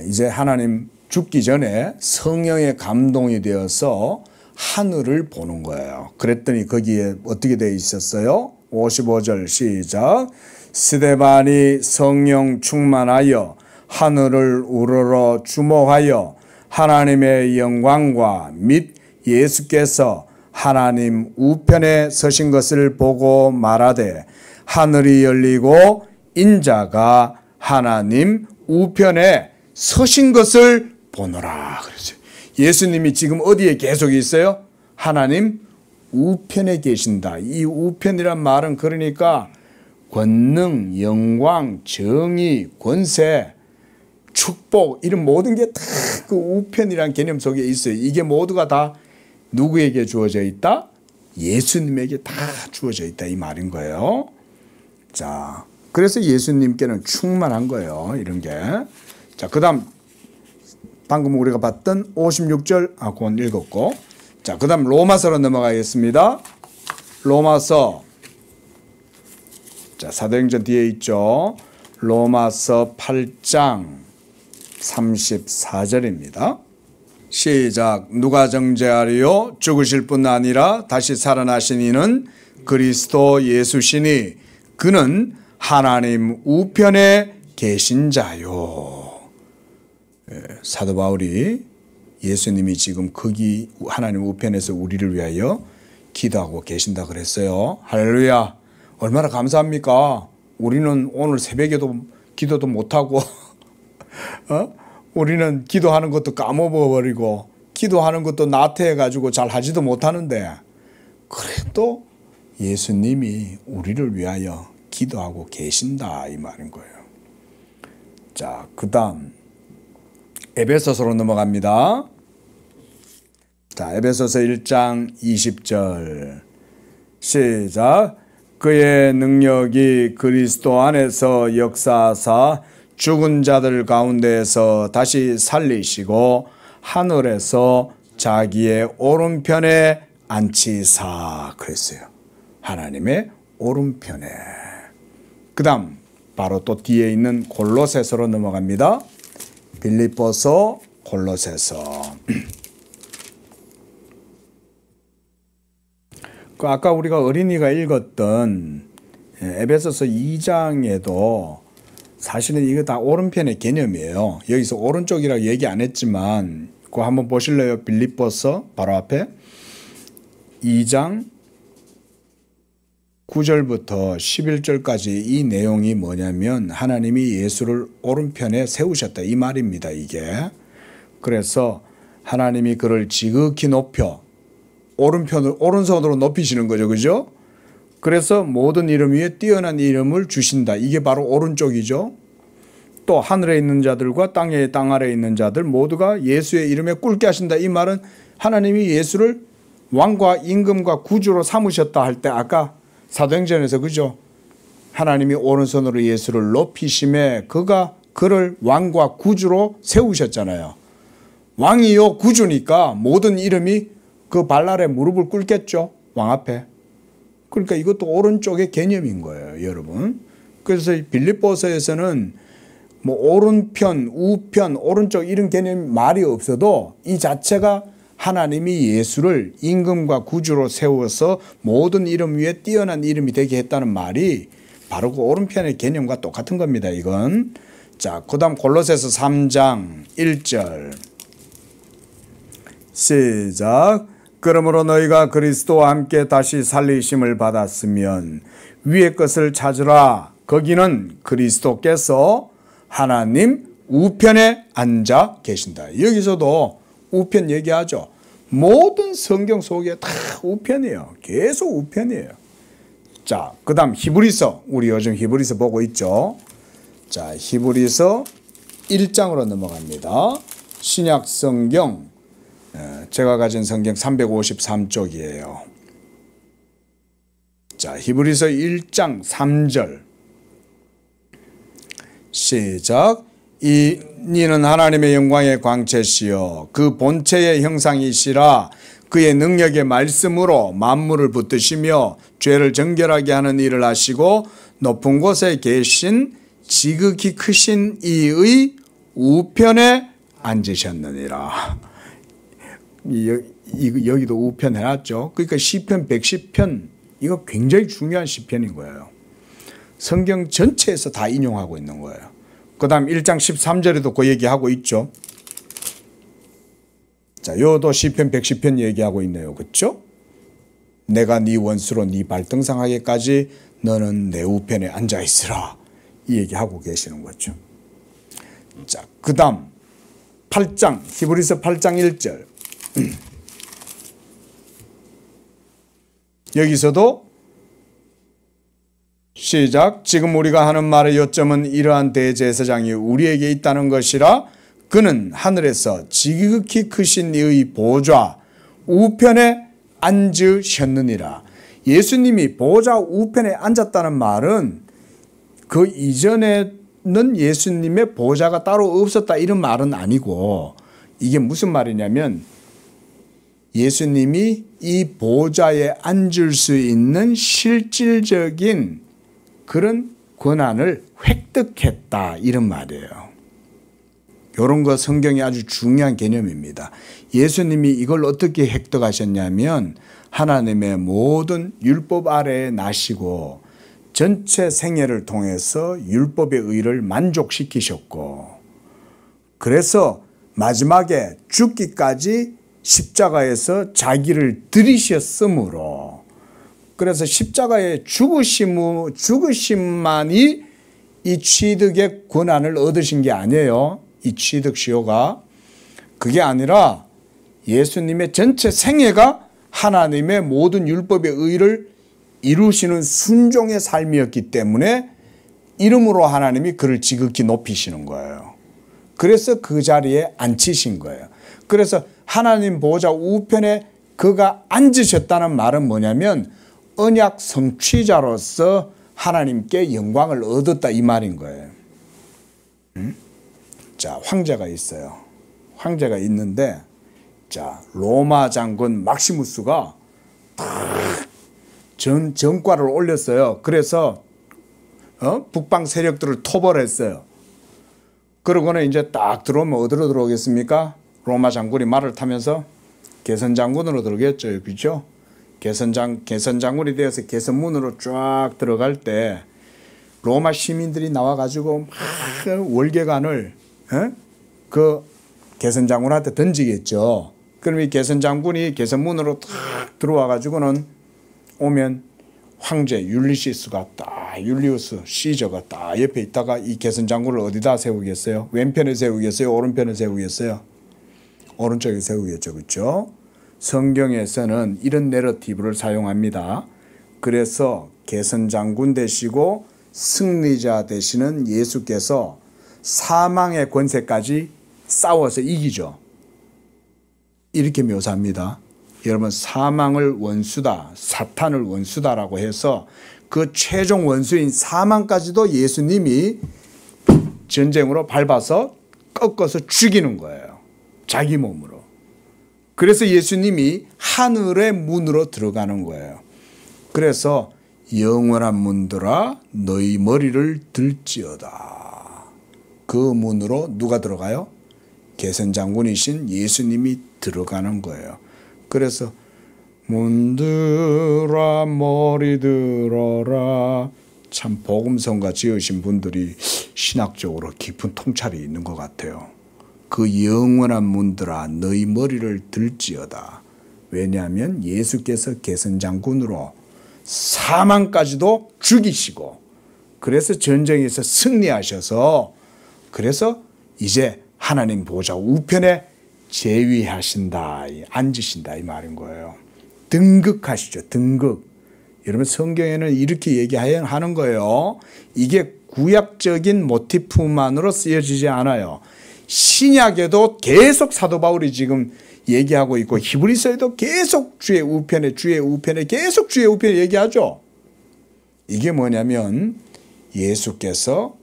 이제 하나님 죽기 전에 성령의 감동이 되어서 하늘을 보는 거예요. 그랬더니 거기에 어떻게 되어 있었어요? 55절 시작. 스데반이 성령 충만하여 하늘을 우러러 주목하여 하나님의 영광과 및 예수께서 하나님 우편에 서신 것을 보고 말하되 하늘이 열리고 인자가 하나님 우편에 서신 것을 보노라 그랬어요. 예수님이 지금 어디에 계속 있어요? 하나님 우편에 계신다. 이 우편이란 말은 그러니까 권능, 영광, 정의, 권세, 축복 이런 모든 게 다 그 우편이란 개념 속에 있어요. 이게 모두가 다 누구에게 주어져 있다? 예수님에게 다 주어져 있다 이 말인 거예요. 자, 그래서 예수님께는 충만한 거예요. 이런 게. 자, 그 다음 방금 우리가 봤던 56절 그건 읽었고, 자, 그 다음 로마서로 넘어가겠습니다. 로마서, 자, 사도행전 뒤에 있죠. 로마서 8장 34절입니다. 시작. 누가 정죄하리요? 죽으실 뿐 아니라 다시 살아나신 이는 그리스도 예수시니 그는 하나님 우편에 계신 자요. 사도 바울이 예수님이 지금 거기 하나님 우편에서 우리를 위하여 기도하고 계신다 그랬어요. 할렐루야. 얼마나 감사합니까? 우리는 오늘 새벽에도 기도도 못하고 우리는 기도하는 것도 까먹어버리고 기도하는 것도 나태해가지고 잘 하지도 못하는데 그래도 예수님이 우리를 위하여 기도하고 계신다 이 말인 거예요. 자, 그 다음 에베소서로 넘어갑니다. 자, 에베소서 1장 20절 시작. 그의 능력이 그리스도 안에서 역사하사 죽은 자들 가운데에서 다시 살리시고 하늘에서 자기의 오른편에 앉히사 그랬어요. 하나님의 오른편에. 그 다음 바로 또 뒤에 있는 골로새서로 넘어갑니다. 빌립보서, 골로새서. 그 아까 우리가 어린이가 읽었던 에베소서 2장에도 사실은 이거 다 오른편의 개념이에요. 여기서 오른쪽이라고 얘기 안 했지만 그거 한번 보실래요? 빌립보서 바로 앞에 2장 9절부터 11절까지 이 내용이 뭐냐면 하나님이 예수를 오른편에 세우셨다 이 말입니다. 이게. 그래서 하나님이 그를 지극히 높여 오른손으로 높이시는 거죠. 그죠? 그래서 모든 이름 위에 뛰어난 이름을 주신다. 이게 바로 오른쪽이죠. 또 하늘에 있는 자들과 땅 아래에 있는 자들 모두가 예수의 이름에 꿇게 하신다. 이 말은 하나님이 예수를 왕과 임금과 구주로 삼으셨다 할 때 아까 사도행전에서 그죠? 하나님이 오른손으로 예수를 높이심에 그가 그를 왕과 구주로 세우셨잖아요. 왕이요 구주니까 모든 이름이 그 발 아래 무릎을 꿇겠죠. 왕 앞에. 그러니까 이것도 오른쪽의 개념인 거예요, 여러분. 그래서 빌립보서에서는 뭐 오른편, 우편, 오른쪽 이런 개념 말이 없어도 이 자체가 하나님이 예수를 임금과 구주로 세워서 모든 이름 위에 뛰어난 이름이 되게 했다는 말이 바로 그 오른편의 개념과 똑같은 겁니다, 이건. 자, 그 다음 골로새서 3장 1절. 시작. 그러므로 너희가 그리스도와 함께 다시 살리심을 받았으면 위의 것을 찾으라. 거기는 그리스도께서 하나님 우편에 앉아 계신다. 여기서도 우편 얘기하죠. 모든 성경 속에 다 우편이에요. 계속 우편이에요. 자, 그 다음 히브리서. 우리 요즘 히브리서 보고 있죠. 자, 히브리서 1장으로 넘어갑니다. 신약 성경 제가 가진 성경 353쪽이에요. 자, 히브리서 1장 3절 시작. 이는 하나님의 영광의 광채시요 그 본체의 형상이시라. 그의 능력의 말씀으로 만물을 붙드시며 죄를 정결하게 하는 일을 하시고 높은 곳에 계신 지극히 크신 이의 우편에 앉으셨느니라. 여기도 우편 해놨죠. 그러니까 시편 110편 이거 굉장히 중요한 시편인 거예요. 성경 전체에서 다 인용하고 있는 거예요. 그 다음 1장 13절에도 그 얘기하고 있죠. 자, 요도 시편 110편 얘기하고 있네요. 그렇죠? 내가 네 원수로 네 발등상하게까지 너는 내 우편에 앉아 있으라. 이 얘기하고 계시는 거죠. 자, 그 다음 8장 히브리서 8장 1절 여기서도 시작. 지금 우리가 하는 말의 요점은 이러한 대제사장이 우리에게 있다는 것이라. 그는 하늘에서 지극히 크신 이의 보좌 우편에 앉으셨느니라. 예수님이 보좌 우편에 앉았다는 말은 그 이전에는 예수님의 보좌가 따로 없었다 이런 말은 아니고, 이게 무슨 말이냐면 예수님이 이 보좌에 앉을 수 있는 실질적인 그런 권한을 획득했다 이런 말이에요. 이런 거 성경이 아주 중요한 개념입니다. 예수님이 이걸 어떻게 획득하셨냐면 하나님의 모든 율법 아래에 나시고 전체 생애를 통해서 율법의 의를 만족시키셨고, 그래서 마지막에 죽기까지 십자가에서 자기를 들이셨으므로, 그래서 십자가의 죽으심만이 이 취득의 권한을 얻으신 게 아니에요. 이 취득시효가. 그게 아니라 예수님의 전체 생애가 하나님의 모든 율법의 의를 이루시는 순종의 삶이었기 때문에 이름으로 하나님이 그를 지극히 높이시는 거예요. 그래서 그 자리에 앉히신 거예요. 그래서 하나님 보좌 우편에 그가 앉으셨다는 말은 뭐냐면 언약 성취자로서 하나님께 영광을 얻었다 이 말인 거예요. 자, 황제가 있어요. 황제가 있는데, 자, 로마 장군 막시무스가 전과를 올렸어요. 그래서 북방 세력들을 토벌했어요. 그러고는 이제 딱 들어오면 어디로 들어오겠습니까? 로마 장군이 말을 타면서 개선 장군으로 들어오겠죠. 그렇죠? 개선 장군이 되어서 개선문으로 쫙 들어갈 때 로마 시민들이 나와가지고 막 월계관을 그 개선 장군한테 던지겠죠. 그럼 이 개선 장군이 개선문으로 딱 들어와가지고는 오면 황제 율리시스가 딱, 율리우스 시저가 딱 옆에 있다가 이 개선 장군을 어디다 세우겠어요? 왼편에 세우겠어요? 오른편에 세우겠어요? 오른쪽에 세우겠죠. 그렇죠? 성경에서는 이런 내러티브를 사용합니다. 그래서 개선 장군 되시고 승리자 되시는 예수께서 사망의 권세까지 싸워서 이기죠. 이렇게 묘사합니다. 여러분, 사망을 원수다, 사탄을 원수다라고 해서 그 최종 원수인 사망까지도 예수님이 전쟁으로 밟아서 꺾어서 죽이는 거예요. 자기 몸으로. 그래서 예수님이 하늘의 문으로 들어가는 거예요. 그래서 영원한 문들아 너희 머리를 들지어다. 그 문으로 누가 들어가요? 개선 장군이신 예수님이 들어가는 거예요. 그래서 문들아 머리 들어라. 참 복음성가 지으신 분들이 신학적으로 깊은 통찰이 있는 것 같아요. 그 영원한 문들아 너희 머리를 들지어다. 왜냐하면 예수께서 개선 장군으로 사망까지도 죽이시고, 그래서 전쟁에서 승리하셔서, 그래서 이제 하나님 보좌 우편에 재위하신다, 앉으신다 이 말인 거예요. 등극하시죠. 등극. 여러분, 성경에는 이렇게 얘기하는 거예요. 이게 구약적인 모티프만으로 쓰여지지 않아요. 신약에도 계속 사도 바울이 지금 얘기하고 있고, 히브리서에도 계속 주의 우편에 계속 주의 우편에 얘기하죠. 이게 뭐냐면 예수께서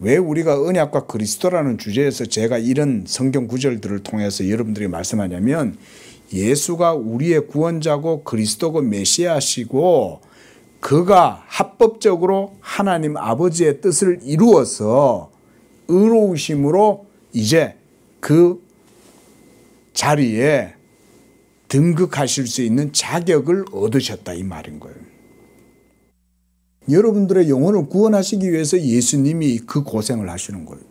왜 우리가 언약과 그리스도라는 주제에서 제가 이런 성경 구절들을 통해서 여러분들에게 말씀하냐면 예수가 우리의 구원자고 그리스도고 메시아시고 그가 합법적으로 하나님 아버지의 뜻을 이루어서 의로우심으로 이제 그 자리에 등극하실 수 있는 자격을 얻으셨다 이 말인 거예요. 여러분들의 영혼을 구원하시기 위해서 예수님이 그 고생을 하시는 거예요.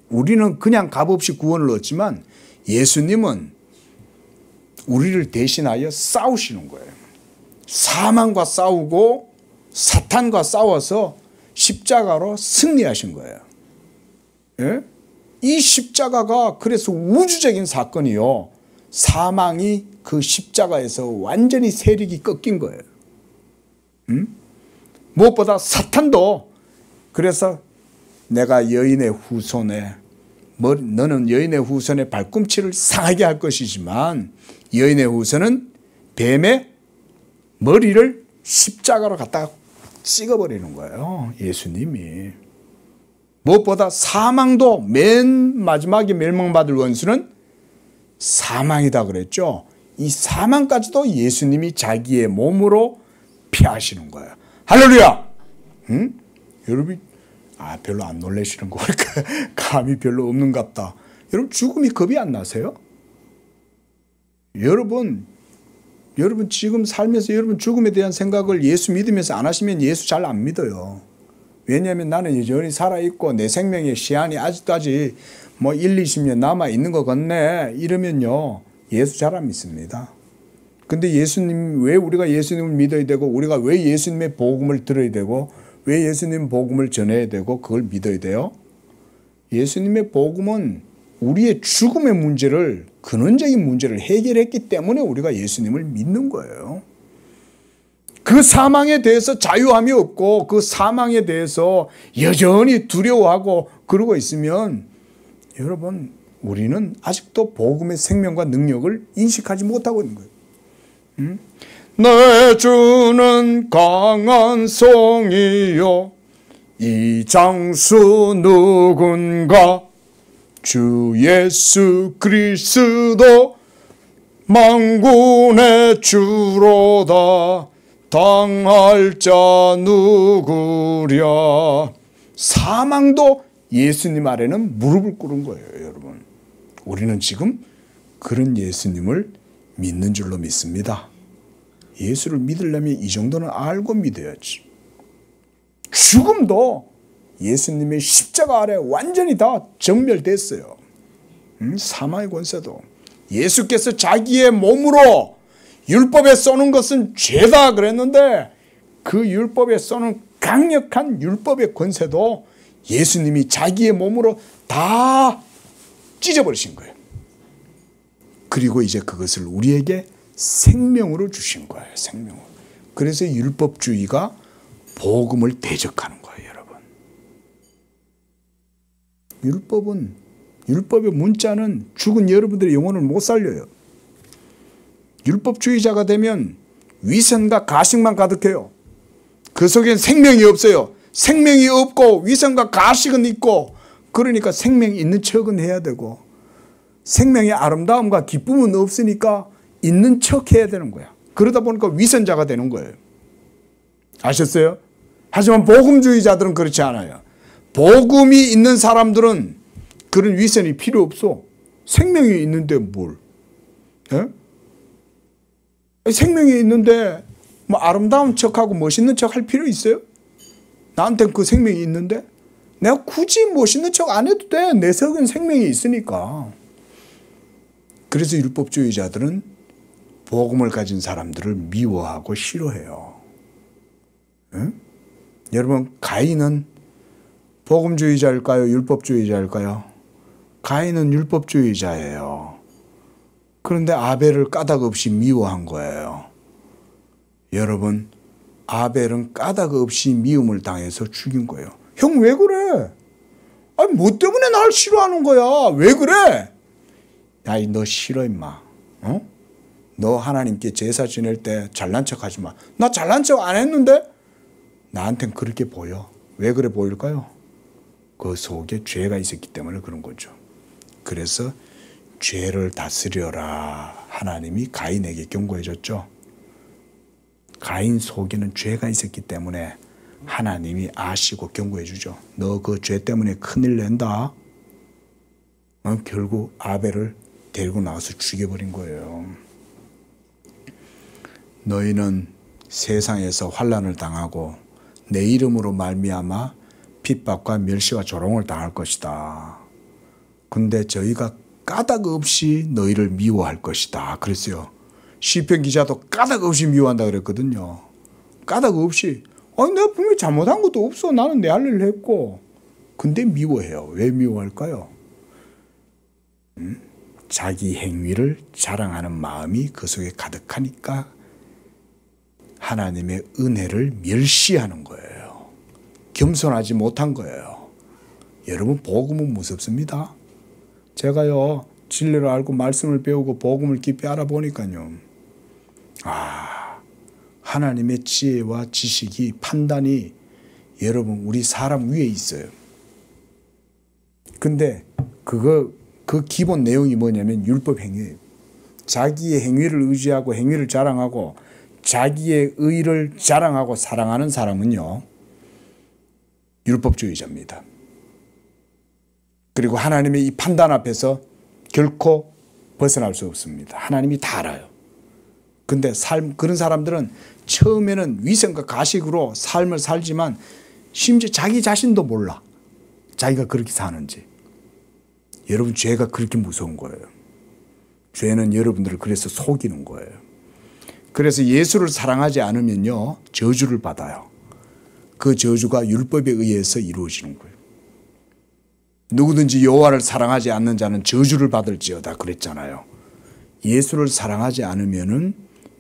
우리는 그냥 값없이 구원을 얻지만 예수님은 우리를 대신하여 싸우시는 거예요. 사망과 싸우고 사탄과 싸워서 십자가로 승리하신 거예요. 예? 이 십자가가 그래서 우주적인 사건이요. 사망이 그 십자가에서 완전히 세력이 꺾인 거예요. 무엇보다 사탄도 그래서 내가 여인의 후손에 너는 여인의 후손의 발꿈치를 상하게 할 것이지만 여인의 후손은 뱀의 머리를 십자가로 갖다가 찍어버리는 거예요. 예수님이. 무엇보다 사망도 맨 마지막에 멸망받을 원수는 사망이다 그랬죠. 이 사망까지도 예수님이 자기의 몸으로 피하시는 거예요. 할렐루야! 응? 여러분, 별로 안 놀라시는 거 보니까 감이 별로 없는갑다. 여러분, 죽음이 겁이 안 나세요? 여러분 지금 살면서 여러분 죽음에 대한 생각을 예수 믿으면서 안 하시면 예수 잘 안 믿어요. 왜냐하면 나는 여전히 살아있고 내 생명의 시한이 아직까지 1, 20년 남아있는 것 같네. 이러면요, 예수 잘 안 믿습니다. 근데 왜 우리가 예수님을 믿어야 되고, 우리가 왜 예수님의 복음을 들어야 되고, 왜 예수님 복음을 전해야 되고, 그걸 믿어야 돼요? 예수님의 복음은 우리의 죽음의 문제를, 근원적인 문제를 해결했기 때문에 우리가 예수님을 믿는 거예요. 그 사망에 대해서 자유함이 없고, 그 사망에 대해서 여전히 두려워하고 그러고 있으면, 여러분, 우리는 아직도 복음의 생명과 능력을 인식하지 못하고 있는 거예요. 내 주는 강한 성이요 이 장수 누군가 주 예수 그리스도 만군의 주로다 당할 자 누구랴. 사망도 예수님 아래는 무릎을 꿇은 거예요. 여러분, 우리는 지금 그런 예수님을 믿는 줄로 믿습니다. 예수를 믿으려면 이 정도는 알고 믿어야지. 죽음도 예수님의 십자가 아래 완전히 다 정멸됐어요. 사망의 권세도. 예수께서 자기의 몸으로 율법에 써놓은 것은 죄다 그랬는데 그 율법에 써놓은 강력한 율법의 권세도 예수님이 자기의 몸으로 다 찢어버리신 거예요. 그리고 이제 그것을 우리에게 생명으로 주신 거예요. 생명으로. 그래서 율법주의가 복음을 대적하는 거예요. 여러분. 율법의 문자는 죽은 여러분들의 영혼을 못 살려요. 율법주의자가 되면 위선과 가식만 가득해요. 그 속엔 생명이 없어요. 생명이 없고 위선과 가식은 있고, 그러니까 생명이 있는 척은 해야 되고, 생명의 아름다움과 기쁨은 없으니까 있는 척 해야 되는 거야. 그러다 보니까 위선자가 되는 거예요. 아셨어요? 하지만 복음주의자들은 그렇지 않아요. 복음이 있는 사람들은 그런 위선이 필요 없어. 생명이 있는데 뭘? 예? 생명이 있는데 아름다운 척하고 멋있는 척 할 필요 있어요? 나한테는 그 생명이 있는데 내가 굳이 멋있는 척 안 해도 돼. 내 속엔 생명이 있으니까. 그래서 율법주의자들은 복음을 가진 사람들을 미워하고 싫어해요. 응? 여러분, 가인은 복음주의자일까요? 율법주의자일까요? 가인은 율법주의자예요. 그런데 아벨을 까닭 없이 미워한 거예요. 여러분, 아벨은 까닭 없이 미움을 당해서 죽인 거예요. 형, 왜 그래? 아니, 뭐 때문에 날 싫어하는 거야? 왜 그래? 야, 너 싫어 임마. 어? 너 하나님께 제사 지낼 때 잘난 척 하지 마. 나 잘난 척 안 했는데? 나한텐 그렇게 보여. 왜 그래 보일까요? 그 속에 죄가 있었기 때문에 그런 거죠. 그래서 죄를 다스려라 하나님이 가인에게 경고해 줬죠. 가인 속에는 죄가 있었기 때문에 하나님이 아시고 경고해 주죠. 너 그 죄 때문에 큰일 낸다. 결국 아벨을 데리고 나와서 죽여버린 거예요. 너희는 세상에서 환난을 당하고 내 이름으로 말미암아 핍박과 멸시와 조롱을 당할 것이다. 근데 저희가 까닭 없이 너희를 미워할 것이다. 그랬어요. 시편 기자도 까닭 없이 미워한다 그랬거든요. 까닭 없이. 내가 분명히 잘못한 것도 없어. 나는 내 할 일을 했고. 근데 미워해요. 왜 미워할까요? 자기 행위를 자랑하는 마음이 그 속에 가득하니까 하나님의 은혜를 멸시하는 거예요. 겸손하지 못한 거예요. 여러분, 복음은 무섭습니다. 제가요, 진리를 알고 말씀을 배우고 복음을 깊이 알아보니까요, 하나님의 지혜와 지식이, 판단이 여러분 우리 사람 위에 있어요. 근데 그 기본 내용이 뭐냐면 율법 행위예요. 자기의 행위를 의지하고 행위를 자랑하고 자기의 의를 자랑하고 사랑하는 사람은요, 율법주의자입니다. 그리고 하나님의 이 판단 앞에서 결코 벗어날 수 없습니다. 하나님이 다 알아요. 근데 그런 사람들은 처음에는 위선과 가식으로 삶을 살지만 심지어 자기 자신도 몰라. 자기가 그렇게 사는지. 여러분, 죄가 그렇게 무서운 거예요. 죄는 여러분들을 그래서 속이는 거예요. 그래서 예수를 사랑하지 않으면요, 저주를 받아요. 그 저주가 율법에 의해서 이루어지는 거예요. 누구든지 여호와를 사랑하지 않는 자는 저주를 받을지어다 그랬잖아요. 예수를 사랑하지 않으면은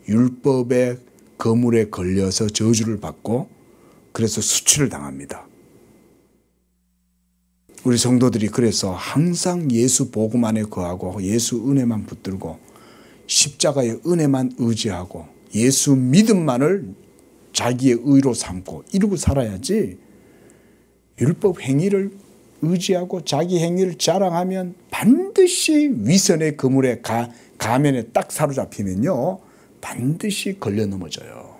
율법의 거물에 걸려서 저주를 받고 그래서 수치를 당합니다. 우리 성도들이 그래서 항상 예수 복음 안에 거하고 예수 은혜만 붙들고 십자가의 은혜만 의지하고 예수 믿음만을 자기의 의로 삼고 이러고 살아야지, 율법 행위를 의지하고 자기 행위를 자랑하면 반드시 위선의 그물에 가면에 딱 사로잡히면요, 반드시 걸려 넘어져요.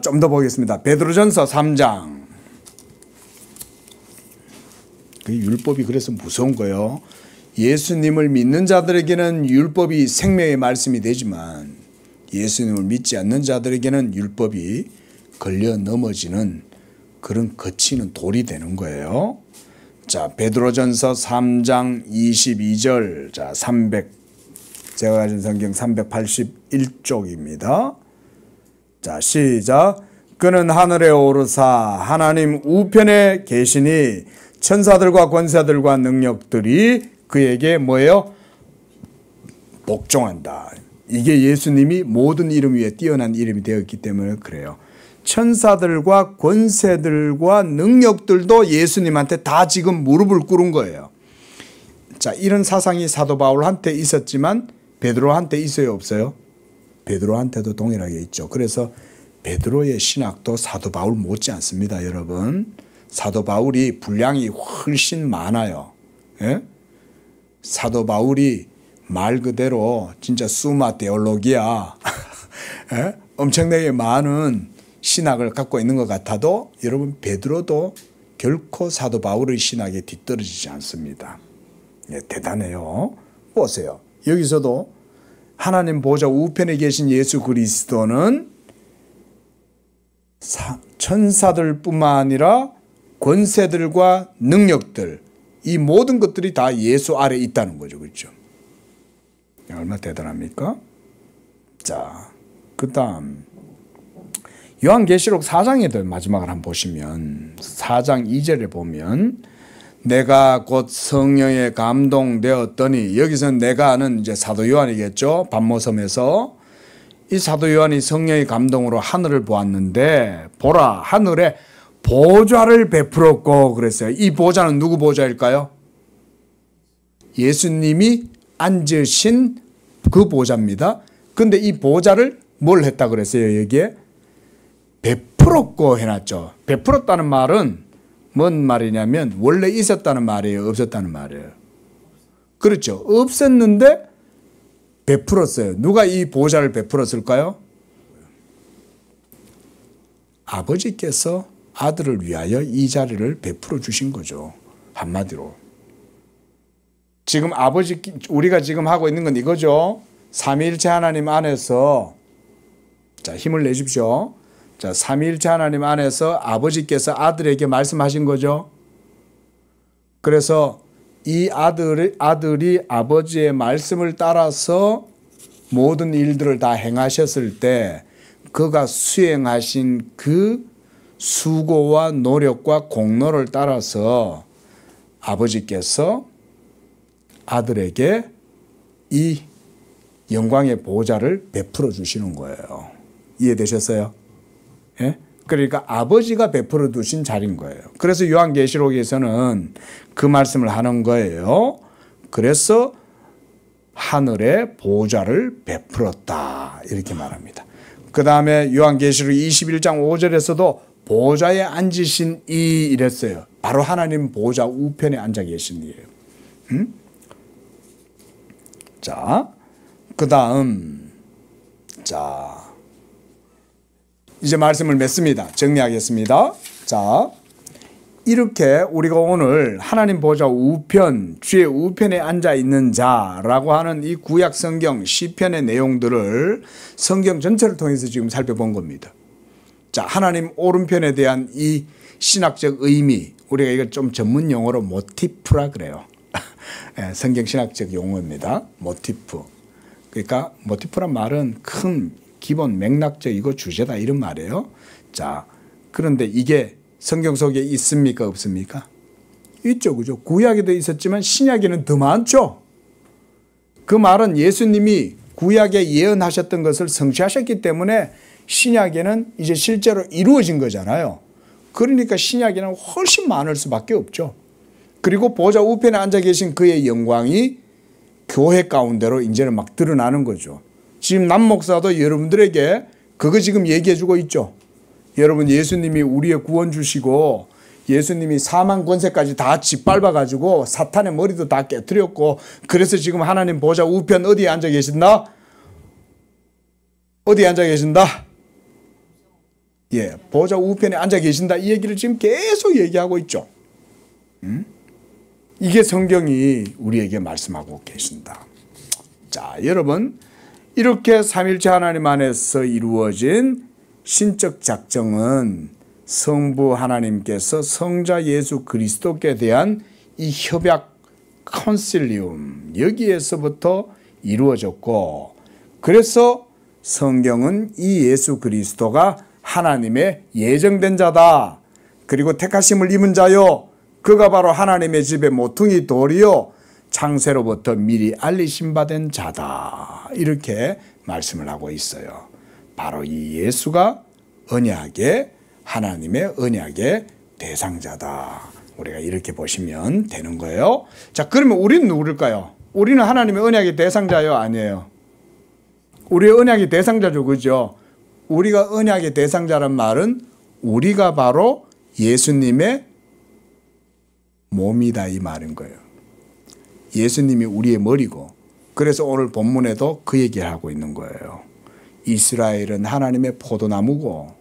좀 더 보겠습니다. 베드로전서 3장. 그 율법이 그래서 무서운 거예요. 예수님을 믿는 자들에게는 율법이 생명의 말씀이 되지만 예수님을 믿지 않는 자들에게는 율법이 걸려 넘어지는 그런 거치는 돌이 되는 거예요. 자, 베드로전서 3장 22절. 자, 제가 가진 성경 381쪽입니다. 자, 시작. 그는 하늘에 오르사 하나님 우편에 계시니 천사들과 권세들과 능력들이 그에게 뭐예요? 복종한다. 이게 예수님이 모든 이름 위에 뛰어난 이름이 되었기 때문에 그래요. 천사들과 권세들과 능력들도 예수님한테 다 지금 무릎을 꿇은 거예요. 자, 이런 사상이 사도 바울한테 있었지만 베드로한테 있어요, 없어요? 베드로한테도 동일하게 있죠. 그래서 베드로의 신학도 사도 바울 못지 않습니다, 여러분. 사도 바울이 분량이 훨씬 많아요. 예? 사도 바울이 말 그대로 진짜 수마 테올로기아 예? 엄청나게 많은 신학을 갖고 있는 것 같아도 여러분, 베드로도 결코 사도 바울의 신학에 뒤떨어지지 않습니다. 예, 대단해요. 보세요. 여기서도 하나님 보좌 우편에 계신 예수 그리스도는 천사들뿐만 아니라 권세들과 능력들, 이 모든 것들이 다 예수 아래에 있다는 거죠. 그렇죠? 얼마나 대단합니까? 자, 그 다음 요한계시록 4장에도 마지막을 한번 보시면 4장 2절에 보면 내가 곧 성령에 감동되었더니, 여기서는 내가는 이제 사도 요한이겠죠. 반모섬에서 이 사도 요한이 성령의 감동으로 하늘을 보았는데 보라, 하늘에 보좌를 베풀었고 그랬어요. 이 보좌는 누구 보좌일까요? 예수님이 앉으신 그 보좌입니다. 근데 이 보좌를 뭘 했다 그랬어요? 여기에 베풀었고 해놨죠. 베풀었다는 말은 뭔 말이냐면 원래 있었다는 말이에요, 없었다는 말이에요? 그렇죠. 없었는데 베풀었어요. 누가 이 보좌를 베풀었을까요? 아버지께서 아들을 위하여 이 자리를 베풀어 주신 거죠. 한마디로. 지금 우리가 지금 하고 있는 건 이거죠. 삼위일체 하나님 안에서, 자, 힘을 내십시오. 자, 삼위일체 하나님 안에서 아버지께서 아들에게 말씀하신 거죠. 그래서 이 아들이 아버지의 말씀을 따라서 모든 일들을 다 행하셨을 때 그가 수행하신 그 수고와 노력과 공로를 따라서 아버지께서 아들에게 이 영광의 보좌를 베풀어 주시는 거예요. 이해되셨어요? 예? 그러니까 아버지가 베풀어 두신 자리인 거예요. 그래서 요한계시록에서는 그 말씀을 하는 거예요. 그래서 하늘에 보좌를 베풀었다 이렇게 말합니다. 그 다음에 요한계시록 21장 5절에서도 보좌에 앉으신 이 이랬어요. 바로 하나님 보좌 우편에 앉아 계신 이에요. 자, 그 다음, 자, 이제 말씀을 맺습니다. 정리하겠습니다. 자, 이렇게 우리가 오늘 하나님 보좌 우편, 주의 우편에 앉아 있는 자라고 하는 이 구약 성경 시편의 내용들을 성경 전체를 통해서 지금 살펴본 겁니다. 자, 하나님 오른편에 대한 이 신학적 의미, 우리가 이거 좀 전문 용어로 모티프라 그래요. 성경 신학적 용어입니다. 모티프. 그러니까 모티프란 말은 큰 기본 맥락적이고 주제다 이런 말이에요. 자, 그런데 이게 성경 속에 있습니까? 없습니까? 있죠. 그죠? 구약에도 있었지만 신약에는 더 많죠. 그 말은 예수님이 구약에 예언하셨던 것을 성취하셨기 때문에 신약에는 이제 실제로 이루어진 거잖아요. 그러니까 신약에는 훨씬 많을 수밖에 없죠. 그리고 보좌 우편에 앉아 계신 그의 영광이 교회 가운데로 이제는 막 드러나는 거죠. 지금 남 목사도 여러분들에게 그거 지금 얘기해 주고 있죠. 여러분, 예수님이 우리의 구원 주시고 예수님이 사망 권세까지 다 짓밟아 가지고 사탄의 머리도 다 깨뜨렸고, 그래서 지금 하나님 보좌 우편 어디에 앉아 계신다? 어디에 앉아 계신다? 예, 보좌 우편에 앉아 계신다. 이 얘기를 지금 계속 얘기하고 있죠. 이게 성경이 우리에게 말씀하고 계신다. 자, 여러분, 이렇게 삼일체 하나님 안에서 이루어진 신적 작정은 성부 하나님께서 성자 예수 그리스도께 대한 이 협약 콘실리움, 여기에서부터 이루어졌고, 그래서 성경은 이 예수 그리스도가 하나님의 예정된 자다. 그리고 택하심을 입은 자요, 그가 바로 하나님의 집의 모퉁이 돌이요 창세로부터 미리 알리심 받은 자다. 이렇게 말씀을 하고 있어요. 바로 이 예수가 언약의, 하나님의 언약의 대상자다. 우리가 이렇게 보시면 되는 거예요. 자, 그러면 우리는 누구일까요? 우리는 하나님의 언약의 대상자요, 아니에요? 우리의 언약의 대상자죠, 그죠? 우리가 언약의 대상자란 말은 우리가 바로 예수님의 몸이다 이 말인 거예요. 예수님이 우리의 머리고, 그래서 오늘 본문에도 그 얘기를 하고 있는 거예요. 이스라엘은 하나님의 포도나무고,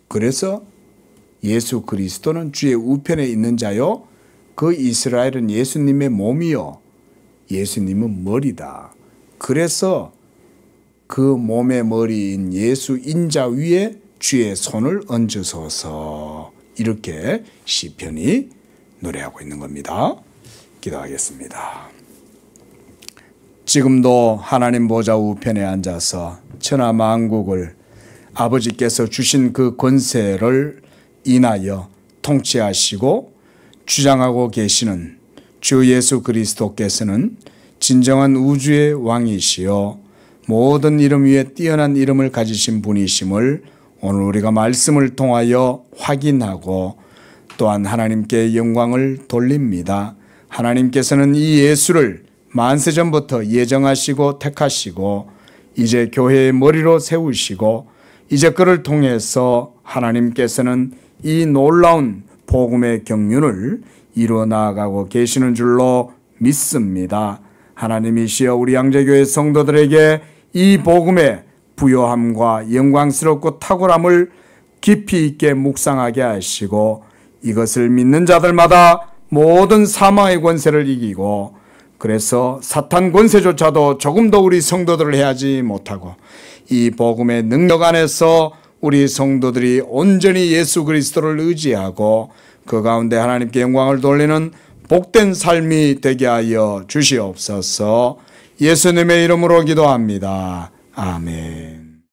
그래서 예수 그리스도는 주의 우편에 있는 자요, 그 이스라엘은 예수님의 몸이요, 예수님은 머리다. 그래서 그 몸의 머리인 예수 인자 위에 주의 손을 얹으소서, 이렇게 시편이 노래하고 있는 겁니다. 기도하겠습니다. 지금도 하나님 보좌 우편에 앉아서 천하 만국을 아버지께서 주신 그 권세를 인하여 통치하시고 주장하고 계시는 주 예수 그리스도께서는 진정한 우주의 왕이시여 모든 이름 위에 뛰어난 이름을 가지신 분이심을 오늘 우리가 말씀을 통하여 확인하고 또한 하나님께 영광을 돌립니다. 하나님께서는 이 예수를 만세전부터 예정하시고 택하시고 이제 교회의 머리로 세우시고 이제 그를 통해서 하나님께서는 이 놀라운 복음의 경륜을 이루어 나아가고 계시는 줄로 믿습니다. 하나님이시여 우리 양재교회 성도들에게 이 복음의 부요함과 영광스럽고 탁월함을 깊이 있게 묵상하게 하시고 이것을 믿는 자들마다 모든 사망의 권세를 이기고 그래서 사탄 권세조차도 조금 더 우리 성도들을 해하지 못하고 이 복음의 능력 안에서 우리 성도들이 온전히 예수 그리스도를 의지하고 그 가운데 하나님께 영광을 돌리는 복된 삶이 되게 하여 주시옵소서. 예수님의 이름으로 기도합니다. 아멘.